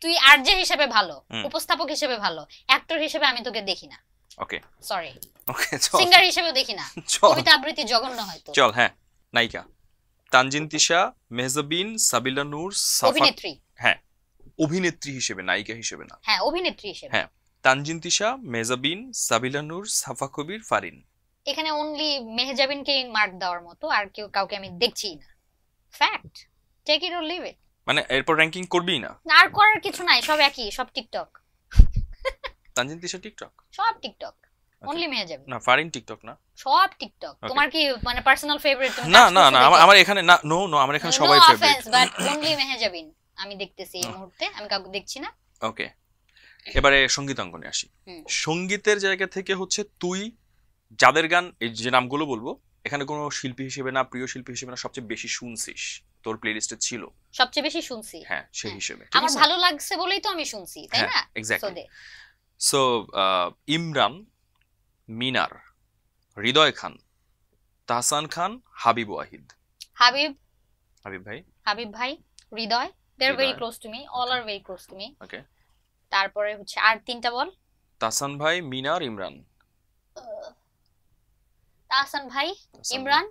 তুই আরজে হিসেবে ভালো, উপস্থাপক হিসেবে ভালো, অ্যাক্টর হিসেবে আমি তোকে দেখি না। ওকে, সরি, ওকে, সিঙ্গার হিসেবেও দেখি না। কবিতা আবৃত্তি জঘন্য হয়তো। চল, হ্যাঁ, নায়িকা তানজিন তিশা, মেহজাবিন, সাবিলা নূর, সাফা। অভিনেত্রী, হ্যাঁ, অভিনেত্রী হিসেবে, নায়িকা হিসেবে না। হ্যাঁ, অভিনেত্রী হিসেবে। হ্যাঁ, তানজিন তিশা, মেহজাবিন, সাবিলা নূর, সাফা কবির, ফারিন। এখানে অনলি মেহজাবিনকেই মার্ক দেওয়ার মতো, আর কেউ কাউকে আমি দেখছি না। Fact, take it or leave it. মানে এরপর র‍্যাঙ্কিং করবি না? আর করার কিছু নাই, সব একই, সব টিকটক। তানজিন তিশা টিকটক, সব টিকটক, অনলি মেহজাবিন না, ফারিন টিকটক না, সব টিকটক। তোমার কি মানে পার্সোনাল ফেভারিট? না না না, আমার এখানে না, নো নো, আমার এখানে সবাই ফেভারিট, বাট অনলি মেহজাবিন আমি দেখতেছি এই মুহূর্তে, আমি কাউকে দেখছি না। ওকে, এবারে সঙ্গীতাঙ্গনে আসি। সঙ্গীতের জায়গা থেকে হচ্ছে তুই যাদের গান, এই যে নামগুলো বলবো, এখানে কোনো শিল্পী হিসেবে না, প্রিয় শিল্পী হিসেবে না, সবচেয়ে বেশি শুনছিস, তোর প্লেলিস্টে ছিল, সবচেয়ে বেশি শুনছি, হ্যাঁ, সেই হিসেবে আমার ভালো লাগছে বলেই তো আমি শুনছি, তাই না? এক্স্যাক্টলি। সো ইমরান, মিনার, হৃদয় খান, তাহসান খান, হাবিব ওয়াহিদ। হাবিব ভাই, Hridoy, they are very close to me, all are very close to me. Okay, তারপরে হচ্ছে আর তিনটা বল। তাহসান ভাই, মিনার, ইমরান। তাহসান ভাই, ইমরান,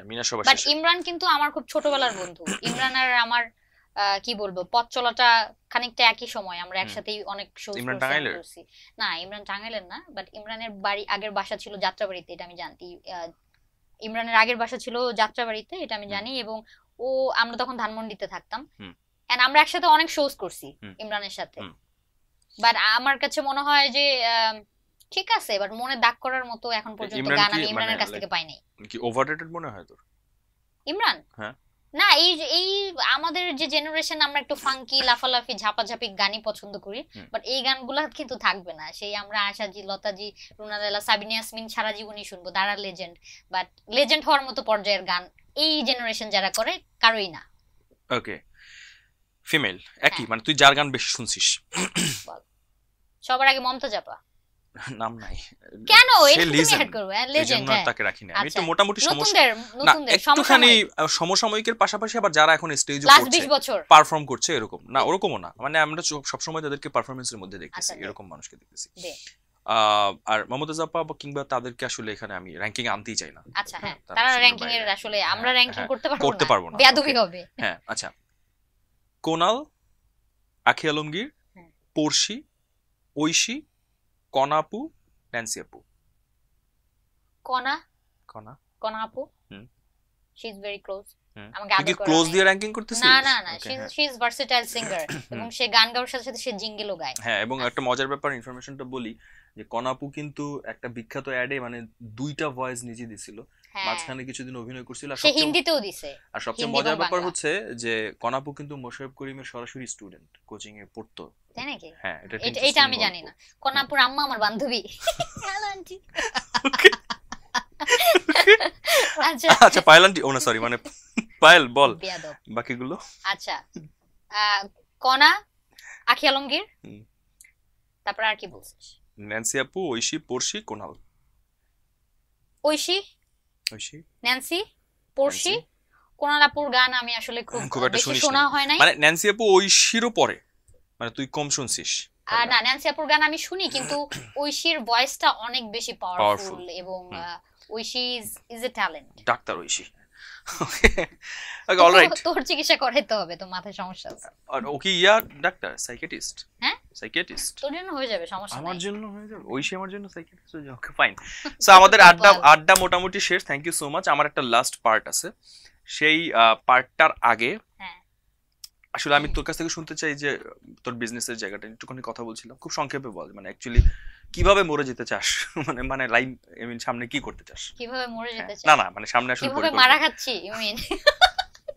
মিনার সবার বাট শেষে। ইমরান কিন্তু আমার খুব ছোটবেলার বন্ধু। ইমরান আর আমার কি বলবো, পথ চলাটা খানিকটা একই সময়, আমরা একসাথেই অনেক শো করছি। না, ইমরান টাঙ্গাইলের না, বাট ইমরানের বাড়ি, আগের বাসা ছিল যাত্রাবাড়িতে, এটা আমি জানি। ইমরানের আগের বাসা ছিল যাত্রাবাড়িতে, এটা আমি জানি। এবং আমরা তখন ধানমন্ডিতে থাকতাম, এন্ড আমরা একসাথে অনেক শোজ করছি ইমরানের সাথে। বাট আমার কাছে মনে হয় যে ঠিক আছে, বাট মনে দাগ করার মতো এখন পর্যন্ত গান আমি ইমরানের কাছ থেকে পাই নাই। কি ওভাররেটেড মনে হয় তোর ইমরান? হ্যাঁ, না, এই আমাদের যে জেনারেশন, আমরা একটু ফাঙ্কি, লাফালাফি, ঝাপাঝাপি গানই পছন্দ করি, বাট এই গানগুলা কিন্তু থাকবে না। সেই আমরা আশাজি, লতাজি, রুনা লায়লা, সাবিনা ইয়াসমিন সারা জীবনই শুনবো, তারা লেজেন্ড। বাট লেজেন্ড হওয়ার মতো পর্যায়ের গান এই জেনারেশন যারা করে কারোই না। ওকে, ফিমেল একই, মানে তুই যার গান বেশি শুনছিস? সবার আগে মমতাজ আপা। নাম নাই কেন? এটা তুমি অ্যাড করবে, লেজেন্ড, তাকে রাখি না আমি, তো মোটামুটি নতুনদের একটুখানি সমসাময়িকের পাশাপাশি আবার যারা এখন স্টেজে লাস্ট 20 বছর পারফর্ম করছে, এরকম না, ওরকমও না, মানে আমরা সবসময় তাদেরকে পারফরমেন্সের মধ্যে দেখতেছি, এরকম মানুষকে দেখতেছি। আর মমতাজ আপা কিংবা তাদেরকে আসলে এখানে আমি র‍্যাঙ্কিং আনতেই চাই না। আচ্ছা, হ্যাঁ, তারা র‍্যাঙ্কিং এর আসলে আমরা র‍্যাঙ্কিং করতে পারবো না, বেয়াদবি হবে। হ্যাঁ, আচ্ছা, কোনাল, আখি আলমগীর, পড়শি, ঐশী, কনাপু, ন্যান্সি আপু। কনা আপু, শি ইজ ভেরি ক্লোজ। আমাকে তুই কি আদর করে ক্লোজ অনেক। দিয়ে র্যাঙ্কিং করতেছিস? না না না, Okay, হ্যাঁ। শি ইজ ভার্সেটাইল সিঙ্গার এবং সে গান গাওয়ার সাথে সাথে সে জিঙ্গেলও গায়। হ্যাঁ, এবং একটা মজার ব্যাপার, ইনফরমেশনটা বলি যে কনাপু কিন্তু একটা বিখ্যাত অ্যাডে মানে 2টা ভয়েস নিজে দিছিল, হ্যাঁ, মাঝখানে কিছুদিন অভিনয় করছিল। সে হিন্দিতেও দিছে। আর সবচেয়ে হিন্দি মজার এবং ব্যাপার বাংলা। হচ্ছে যে কনাপু কিন্তু মোশাররফ করিমের সরাসরি স্টুডেন্ট, কোচিং এ পড়তো। তাই নাকি? হ্যাঁ, এটা এটা এটা আমি জানি না। কনাপুর আম্মা আমার বান্ধবী। Hello aunty. আচ্ছা আচ্ছা, পায়েল আন্টি, ও না সরি, মানে পায়েল বল বেয়াদব। বাকিগুলো। আচ্ছা, কনা, আখি আলমগীর, হুম। তারপর আর কি বলছিস? ন্যান্সি আপু, ঐশী, পড়শি, কোনাল। ঐশী, ঐশী, ন্যান্সি, পড়শি, কোনাল আপুর গান আমি আসলে খুব খুব একটা বেশি শুনিস শোনা না। হয় নাই। মানে ন্যান্সি আপু ঐশীরও পরে, মানে তুই কম শুনছিস। না, ন্যান্সি আপুর গান আমি শুনি, কিন্তু ঐশীর ভয়েসটা অনেক বেশি পাওয়ারফুল এবং Aishi is a talent. Doctor Aishi. Okay, alright. তোর চিকিৎসা করাইতে হবে, তো মাথায় সমস্যা আছে। আর ও কি ইয়া ডাক্তার, সাইকিয়াট্রিস্ট? হ্যাঁ, সাইকিয়াট্রিস্ট তোর জন্য হয়ে যাবে, সমস্যা আমার নাই। জন্য হয়ে যাবে, ঐশী আমার জন্য সাইকিয়াট্রিস্ট হয়ে যাবে। ওকে, ফাইন। সো আমাদের আড্ডা মোটামুটি শেষ। Thank you so much. আমার একটা লাস্ট পার্ট আছে, সেই পার্টটার আগে হ্যাঁ, আসলে আমি তোর কাছ থেকে শুনতে চাই যে তোর বিজনেসের জায়গাটা একটুখানি কথা বলছিলাম, খুব সংক্ষেপে বল, মানে অ্যাকচুয়ালি কিভাবে মরে যেতে চাস, মানে লাইন, আই মিন সামনে কি করতে চাস? কিভাবে মরে যেতে চাই? না না, মানে সামনে আসলে কিভাবে মারা খাচ্ছি, ইউ মিন?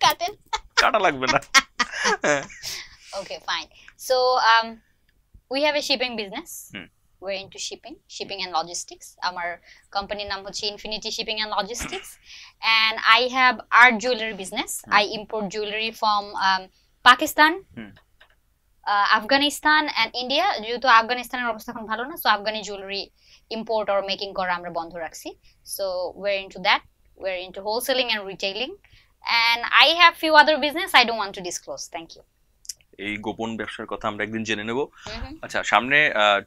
কাটেন। কাটা লাগবে না। Okay, fine. So, we have a shipping business. We're into shipping and logistics. Our company name is Infinity Shipping and Logistics. And I have art jewelry business. I import jewelry from Pakistan, Afghanistan and India. যেহেতু আফগানিস্তানের অবস্থা এখন ভালো না, so Afghani jewelry import or making করা আমরা বন্ধ রাখছি. So we're into that. We're into wholesaling and retailing. And I have few other business I don't want to disclose. Thank you. এই গোপন ব্যবসার কথা আমরা একদিন জেনে নেব। আচ্ছা, সামনে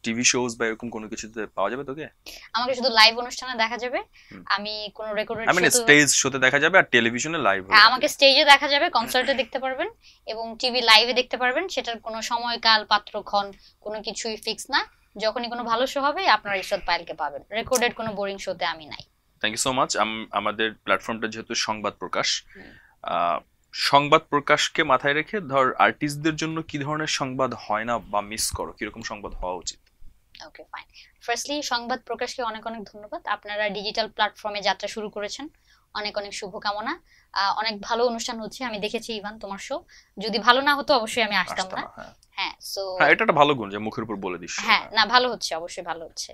টিভি শোজ বা এরকম কোনো কিছুতে পাওয়া যাবে তোকে? আমাকে শুধু লাইভ অনুষ্ঠানে দেখা যাবে, আমি কোনো রেকর্ডেড আই মিন স্টেজ শোতে দেখা যাবে আর টেলিভিশনে লাইভ হবে। আমাকে স্টেজে দেখা যাবে, কনসার্টে দেখতে পারবেন এবং টিভি লাইভে দেখতে পারবেন। সেটার কোনো সময়কাল পাত্রক্ষণ কোনো কিছুই ফিক্স না, যখনই কোনো ভালো শো হবে আপনারা ঈশ্বর পায়েলকে পাবেন। রেকর্ডেড কোনো বোরিং শোতে আমি নাই। Thank you so much. আমাদের প্ল্যাটফর্মটা যেহেতু সংবাদ প্রকাশ, সংবাদ প্রকাশকে মাথায় রেখে ধর আর্টিস্টদের জন্য কি ধরনের সংবাদ হয় না বা মিস করো, কিরকম সংবাদ হওয়া উচিত? ওকে, ফাইন। ফার্স্টলি সংবাদ প্রকাশকে অনেক অনেক ধন্যবাদ। আপনারা ডিজিটাল প্ল্যাটফর্মে যাত্রা শুরু করেছেন, অনেক অনেক শুভকামনা। অনেক ভালো অনুষ্ঠান হচ্ছে, আমি দেখেছি ইভান তোমার শো। যদি ভালো না হতো অবশ্যই আমি আসতাম না। হ্যাঁ, সো এটা একটা ভালো গুণ যে মুখের উপর বলে দিস। হ্যাঁ, না ভালো হচ্ছে, অবশ্যই ভালো হচ্ছে।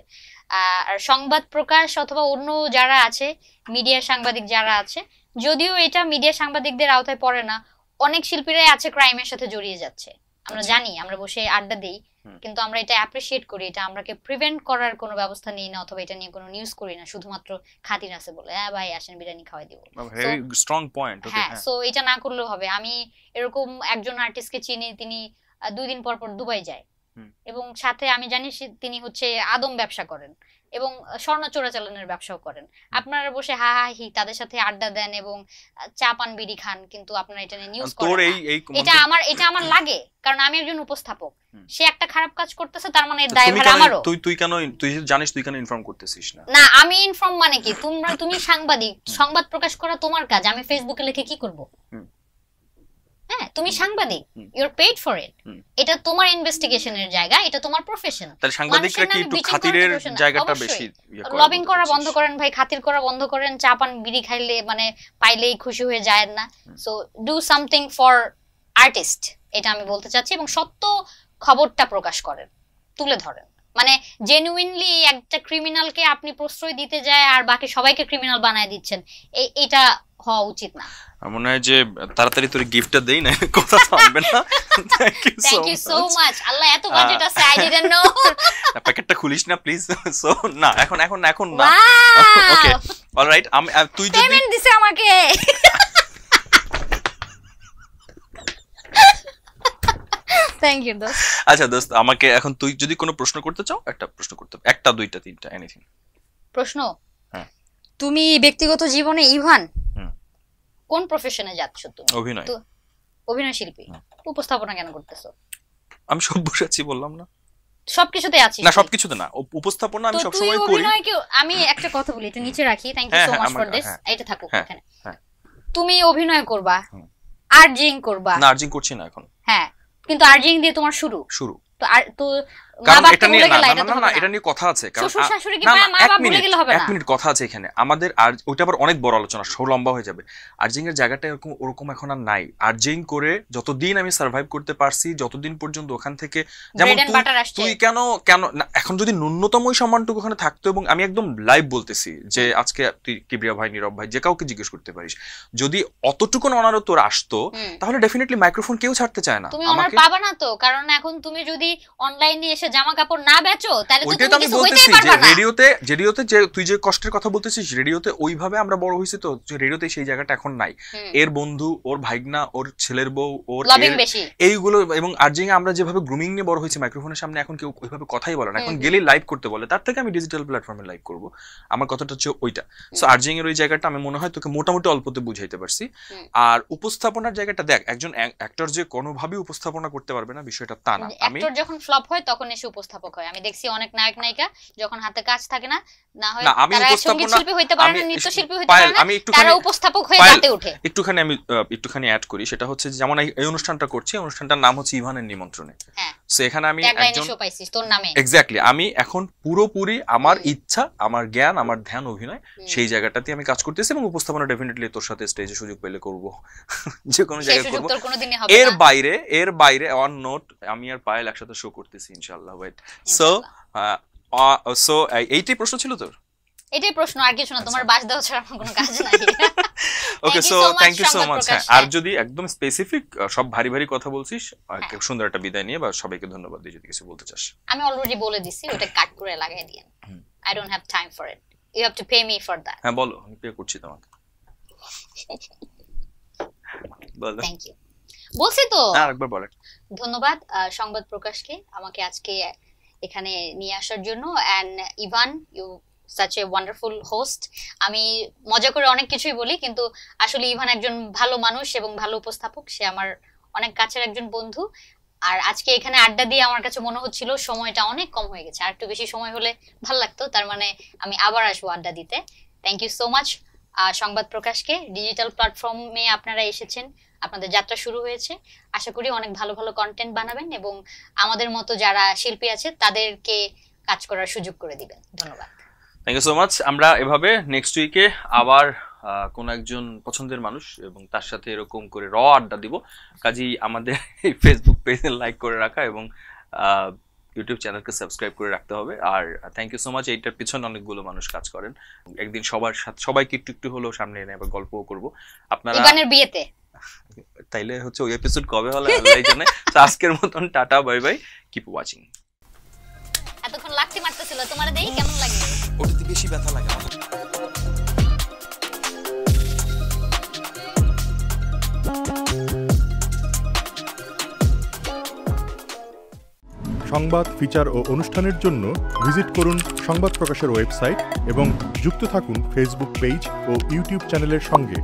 আর সংবাদ প্রকাশ অথবা অন্য যারা আছে, মিডিয়া সাংবাদিক যারা আছে, যদিও এটা মিডিয়া সাংবাদিকদের আওতায় পড়ে না, অনেক শিল্পীরাই আছে ক্রাইমের সাথে জড়িয়ে যাচ্ছে। আমরা জানি, আমরা বসে আড্ডা দেই, কিন্তু আমরা এটা অ্যাপ্রিশিয়েট করি, এটা আমরাকে প্রিভেন্ট করার কোনো ব্যবস্থা নিই না অথবা এটা নিয়ে কোনো নিউজ করি না, শুধুমাত্র খাতির আছে বলে হ্যাঁ ভাই আসেন বিরিয়ানি খাওয়াই দিব। Very strong point. হ্যাঁ, সো এটা না করলেও হবে। আমি এরকম একজন আর্টিস্টকে চিনি, তিনি 2 দিন পর পর দুবাই যায় এবং সাথে আমি জানি তিনি হচ্ছে আদম ব্যবসা করেন এবং স্বর্ণ চোরাচালানের ব্যবসাও করেন। আপনারা বসে হা হা হি তাদের সাথে আড্ডা দেন এবং চা পান বিড়ি খান, কিন্তু আপনারা এটা নিয়ে নিউজ করেন না। এটা আমার লাগে, কারণ আমি একজন উপস্থাপক। সে একটা খারাপ কাজ করতেছে, তার মানে এর দায়ভার আমারও। তুই জানিস তুই কেন ইনফর্ম করতেছিস না? না, আমি ইনফর্ম মানে কি, তুমি সাংবাদিক, সংবাদ প্রকাশ করা তোমার কাজ। আমি ফেসবুকে লিখে কি করব? হ্যাঁ, তুমি সাংবাদিক, you are paid for it. এটা তোমার ইনভেস্টিগেশনের জায়গা, এটা তোমার প্রফেশন। তাহলে সাংবাদিকরা কি একটু খাতিরের জায়গাটা বেশি লবিং করা বন্ধ করেন ভাই, খাতির করা বন্ধ করেন। চা পান বিড়ি খাইলে মানে পাইলেই খুশি হয়ে যায় না। So do something for artist, এটা আমি বলতে চাচ্ছি। এবং সত্য খবরটা প্রকাশ করেন, তুলে ধরেন। মানে জেনুইনলি একটা ক্রিমিনালকে আপনি প্রশ্রয় দিতে যায় আর বাকি সবাইকে ক্রিমিনাল বানায় দিচ্ছেন, এটা হওয়া উচিত না। মনে হয় যে তাড়াতাড়ি তোর গিফটটা দেই না, কথা থামবে না। Thank you so much. আল্লাহ, এত বাজেট আছে, আই ডিডন্ট নো। প্যাকেটটা খুলিস না প্লিজ। সো না, এখন না। ওকে, অলরাইট। তুই যদি পেমেন্ট দিছে আমাকে। থ্যাংক ইউ দোস্ত। আচ্ছা দোস্ত, আমাকে এখন তুই যদি কোনো প্রশ্ন করতে চাও, একটা প্রশ্ন করতে, একটা দুইটা তিনটা এনিথিং। প্রশ্ন? তুমি ব্যক্তিগত জীবনে ইভান কোন প্রফেশনে যাচ্ছ? তুমি অভিনয় শিল্পী। উপস্থাপনা কেন করতেছো? আমি সব বসাচ্ছি বললাম না, সবকিছুতে আছি না, সবকিছুতে না, উপস্থাপনা আমি সব সময় করি। আমি একটা কথা বলি, এটা নিচে রাখি। Thank you so much for this. এটা থাকুক এখানে। তুমি অভিনয় করবা, আর্জিং করবা। না, আর্জিং করছি না এখন। হ্যাঁ, কিন্তু আর্জিং দিয়ে তোমার শুরু। তো আর তো কারণ এটা নিয়ে না, এটা নিয়ে কথা আছে। কারণ শ্বশুর শাশুড়ি কি মা বাবা ভুলে গেলে হবে না। 1 মিনিট কথা আছে এখানে আমাদের। আর ওইটা আবার অনেক বড় আলোচনা, শো লম্বা হয়ে যাবে। আর্জিং এর জায়গাটা এরকম ওরকম এখন আর নাই। আর্জিং করে যতদিন আমি সার্ভাইভ করতে পারছি, যতদিন পর্যন্ত ওখান থেকে, যেমন তুই কেন এখন যদি ন্যূনতম ওই সম্মানটুকু ওখানে থাকতো, এবং আমি একদম লাইভ বলতেছি যে আজকে তুই কিবরিয়া ভাই, নীরব ভাই, যে কাউকে জিজ্ঞেস করতে পারিস, যদি অতটুকু অনারত তোর আসতো তাহলে ডেফিনেটলি মাইক্রোফোন কেউ ছাড়তে চায় না। তুমি অনার পাবা না তো, কারণ এখন তুমি যদি অনলাইনে এসে জামা কাপড় না বেচো তাহলে তো তুমি কিছু হইতেই পারবা না। রেডিওতে যে তুই যে কষ্টের কথা বলতেছিস, রেডিওতে ওইভাবে আমরা বড় হইছি, তো রেডিওতে সেই জায়গাটা এখন নাই। এর বন্ধু, ওর ভাইগনা, ওর ছেলের বউ, ওর এইগুলো, এবং আর্জিং এ আমরা যেভাবে গ্রুমিং নিয়ে বড় হয়েছি, মাইক্রোফোনের সামনে এখন কেউ ওইভাবে কথাই বলে না। এখন গেলেই লাইভ করতে বলে, তার থেকে আমি ডিজিটাল প্ল্যাটফর্মে লাইভ করব। আমার কথাটা হচ্ছে ওইটা। সো আর্জিং এর ওই জায়গাটা আমি মনে হয় তোকে মোটামুটি অল্পতে বুঝাইতে পারছি। আর উপস্থাপনার জায়গাটা দেখ, একজন অ্যাক্টর যে কোনোভাবেই উপস্থাপনা করতে পারবে না বিষয়টা তা না। আমি অ্যাক্টর যখন ফ্লপ হয় তখন এসে উপস্থাপক হয়। আমি দেখছি অনেক নায়ক নায়িকা যখন হাতে কাজ থাকে না, না হয় তারা সঙ্গীত শিল্পী হইতে পারে না, নৃত্য শিল্পী হইতে পারে না, তারা উপস্থাপক হয়ে রাতে ওঠে। একটুখানি অ্যাড করি, সেটা হচ্ছে যেমন এই অনুষ্ঠানটা করছি, অনুষ্ঠানটার নাম হচ্ছে ইভানের নিমন্ত্রণে। সো এখানে আমি একজন তোর নামে এক্স্যাক্টলি, আমি এখন পুরোপুরি আমার ইচ্ছা, আমার জ্ঞান, আমার ধ্যান, অভিনয়, সেই জায়গাটাতে আমি কাজ করতেছি, এবং উপস্থাপনা ডেফিনেটলি তোর সাথে স্টেজে সুযোগ পেলে করব, যে কোনো জায়গায় করব। এর বাইরে অন নোট আমি আর পায়েল একসাথে শো করতেছি ইনশাআল্লাহ। ওয়েট, সো এইটাই প্রশ্ন ছিল তোর? এটাই প্রশ্ন, আর কিছু না। তোমার বাস দেওয়া ছাড়া কোনো কাজ নাই। Okay, so thank you so much. আর যদি একদম স্পেসিফিক সব ভারী ভারী কথা বলছিস, সুন্দর একটা বিদায় নিয়ে, বা সবাইকে ধন্যবাদ দিয়ে যদি কিছু বলতে চাস। আমি অলরেডি বলে দিছি, ওটা কাট করে লাগাই দিয়েন। I don't have time for it, you have to pay me for that. হ্যাঁ বলো, আমি পে করছি তোমাকে। বলো। থ্যাংক ইউ বলছি তো, আরেকবার বল। ধন্যবাদ সংবাদ প্রকাশকে আমাকে আজকে এখানে নিয়ে আসার জন্য। And Evan, you such a wonderful host. আমি মজা করে অনেক কিছুই বলি, কিন্তু আসলে ইভান একজন ভালো মানুষ এবং ভালো উপস্থাপক। সে আমার অনেক কাছের একজন বন্ধু। আর আজকে এখানে আড্ডা দিয়ে আমার কাছে মনে হচ্ছিল সময়টা অনেক কম হয়ে গেছে, আর একটু বেশি সময় হলে ভালো লাগতো। তার মানে আমি আবার আসবো আড্ডা দিতে। থ্যাংক ইউ সো মাচ সংবাদ প্রকাশকে। ডিজিটাল প্ল্যাটফর্মে আপনারা এসেছেন, আপনাদের যাত্রা শুরু হয়েছে। আশা করি অনেক ভালো ভালো কন্টেন্ট বানাবেন এবং আমাদের মতো যারা শিল্পী আছে তাদেরকে কাজ করার সুযোগ করে দিবেন। ধন্যবাদ। Thank you so much. আমরা এভাবে নেক্সট উইকে আবার কোন একজন পছন্দের মানুষ এবং তার সাথে এরকম করে র আড্ডা দিব। কাজেই আমাদের এই ফেসবুক পেজে লাইক করে রাখা এবং ইউটিউব চ্যানেলকে সাবস্ক্রাইব করে রাখতে হবে। আর থ্যাংক ইউ সো মাচ। এইটার পিছনে অনেকগুলো মানুষ কাজ করেন। একদিন সবার সাথে সবাইকে একটু একটু হলেও সামনে এনে আবার গল্পও করবো। আপনারা ইভানের বিয়েতে তাইলে হচ্ছে ওই এপিসোড কবে হলো আল্লাহই জানে। তো আজকের মতন tata, bye bye, keep watching. এতক্ষণ লাগতে মারতেছিল, তোমার দেই কেমন লাগে? ওটাতে বেশি ব্যথা লাগে আমার। সংবাদ, ফিচার ও অনুষ্ঠানের জন্য ভিজিট করুন সংবাদ প্রকাশের ওয়েবসাইট এবং যুক্ত থাকুন ফেসবুক পেজ ও ইউটিউব চ্যানেলের সঙ্গে।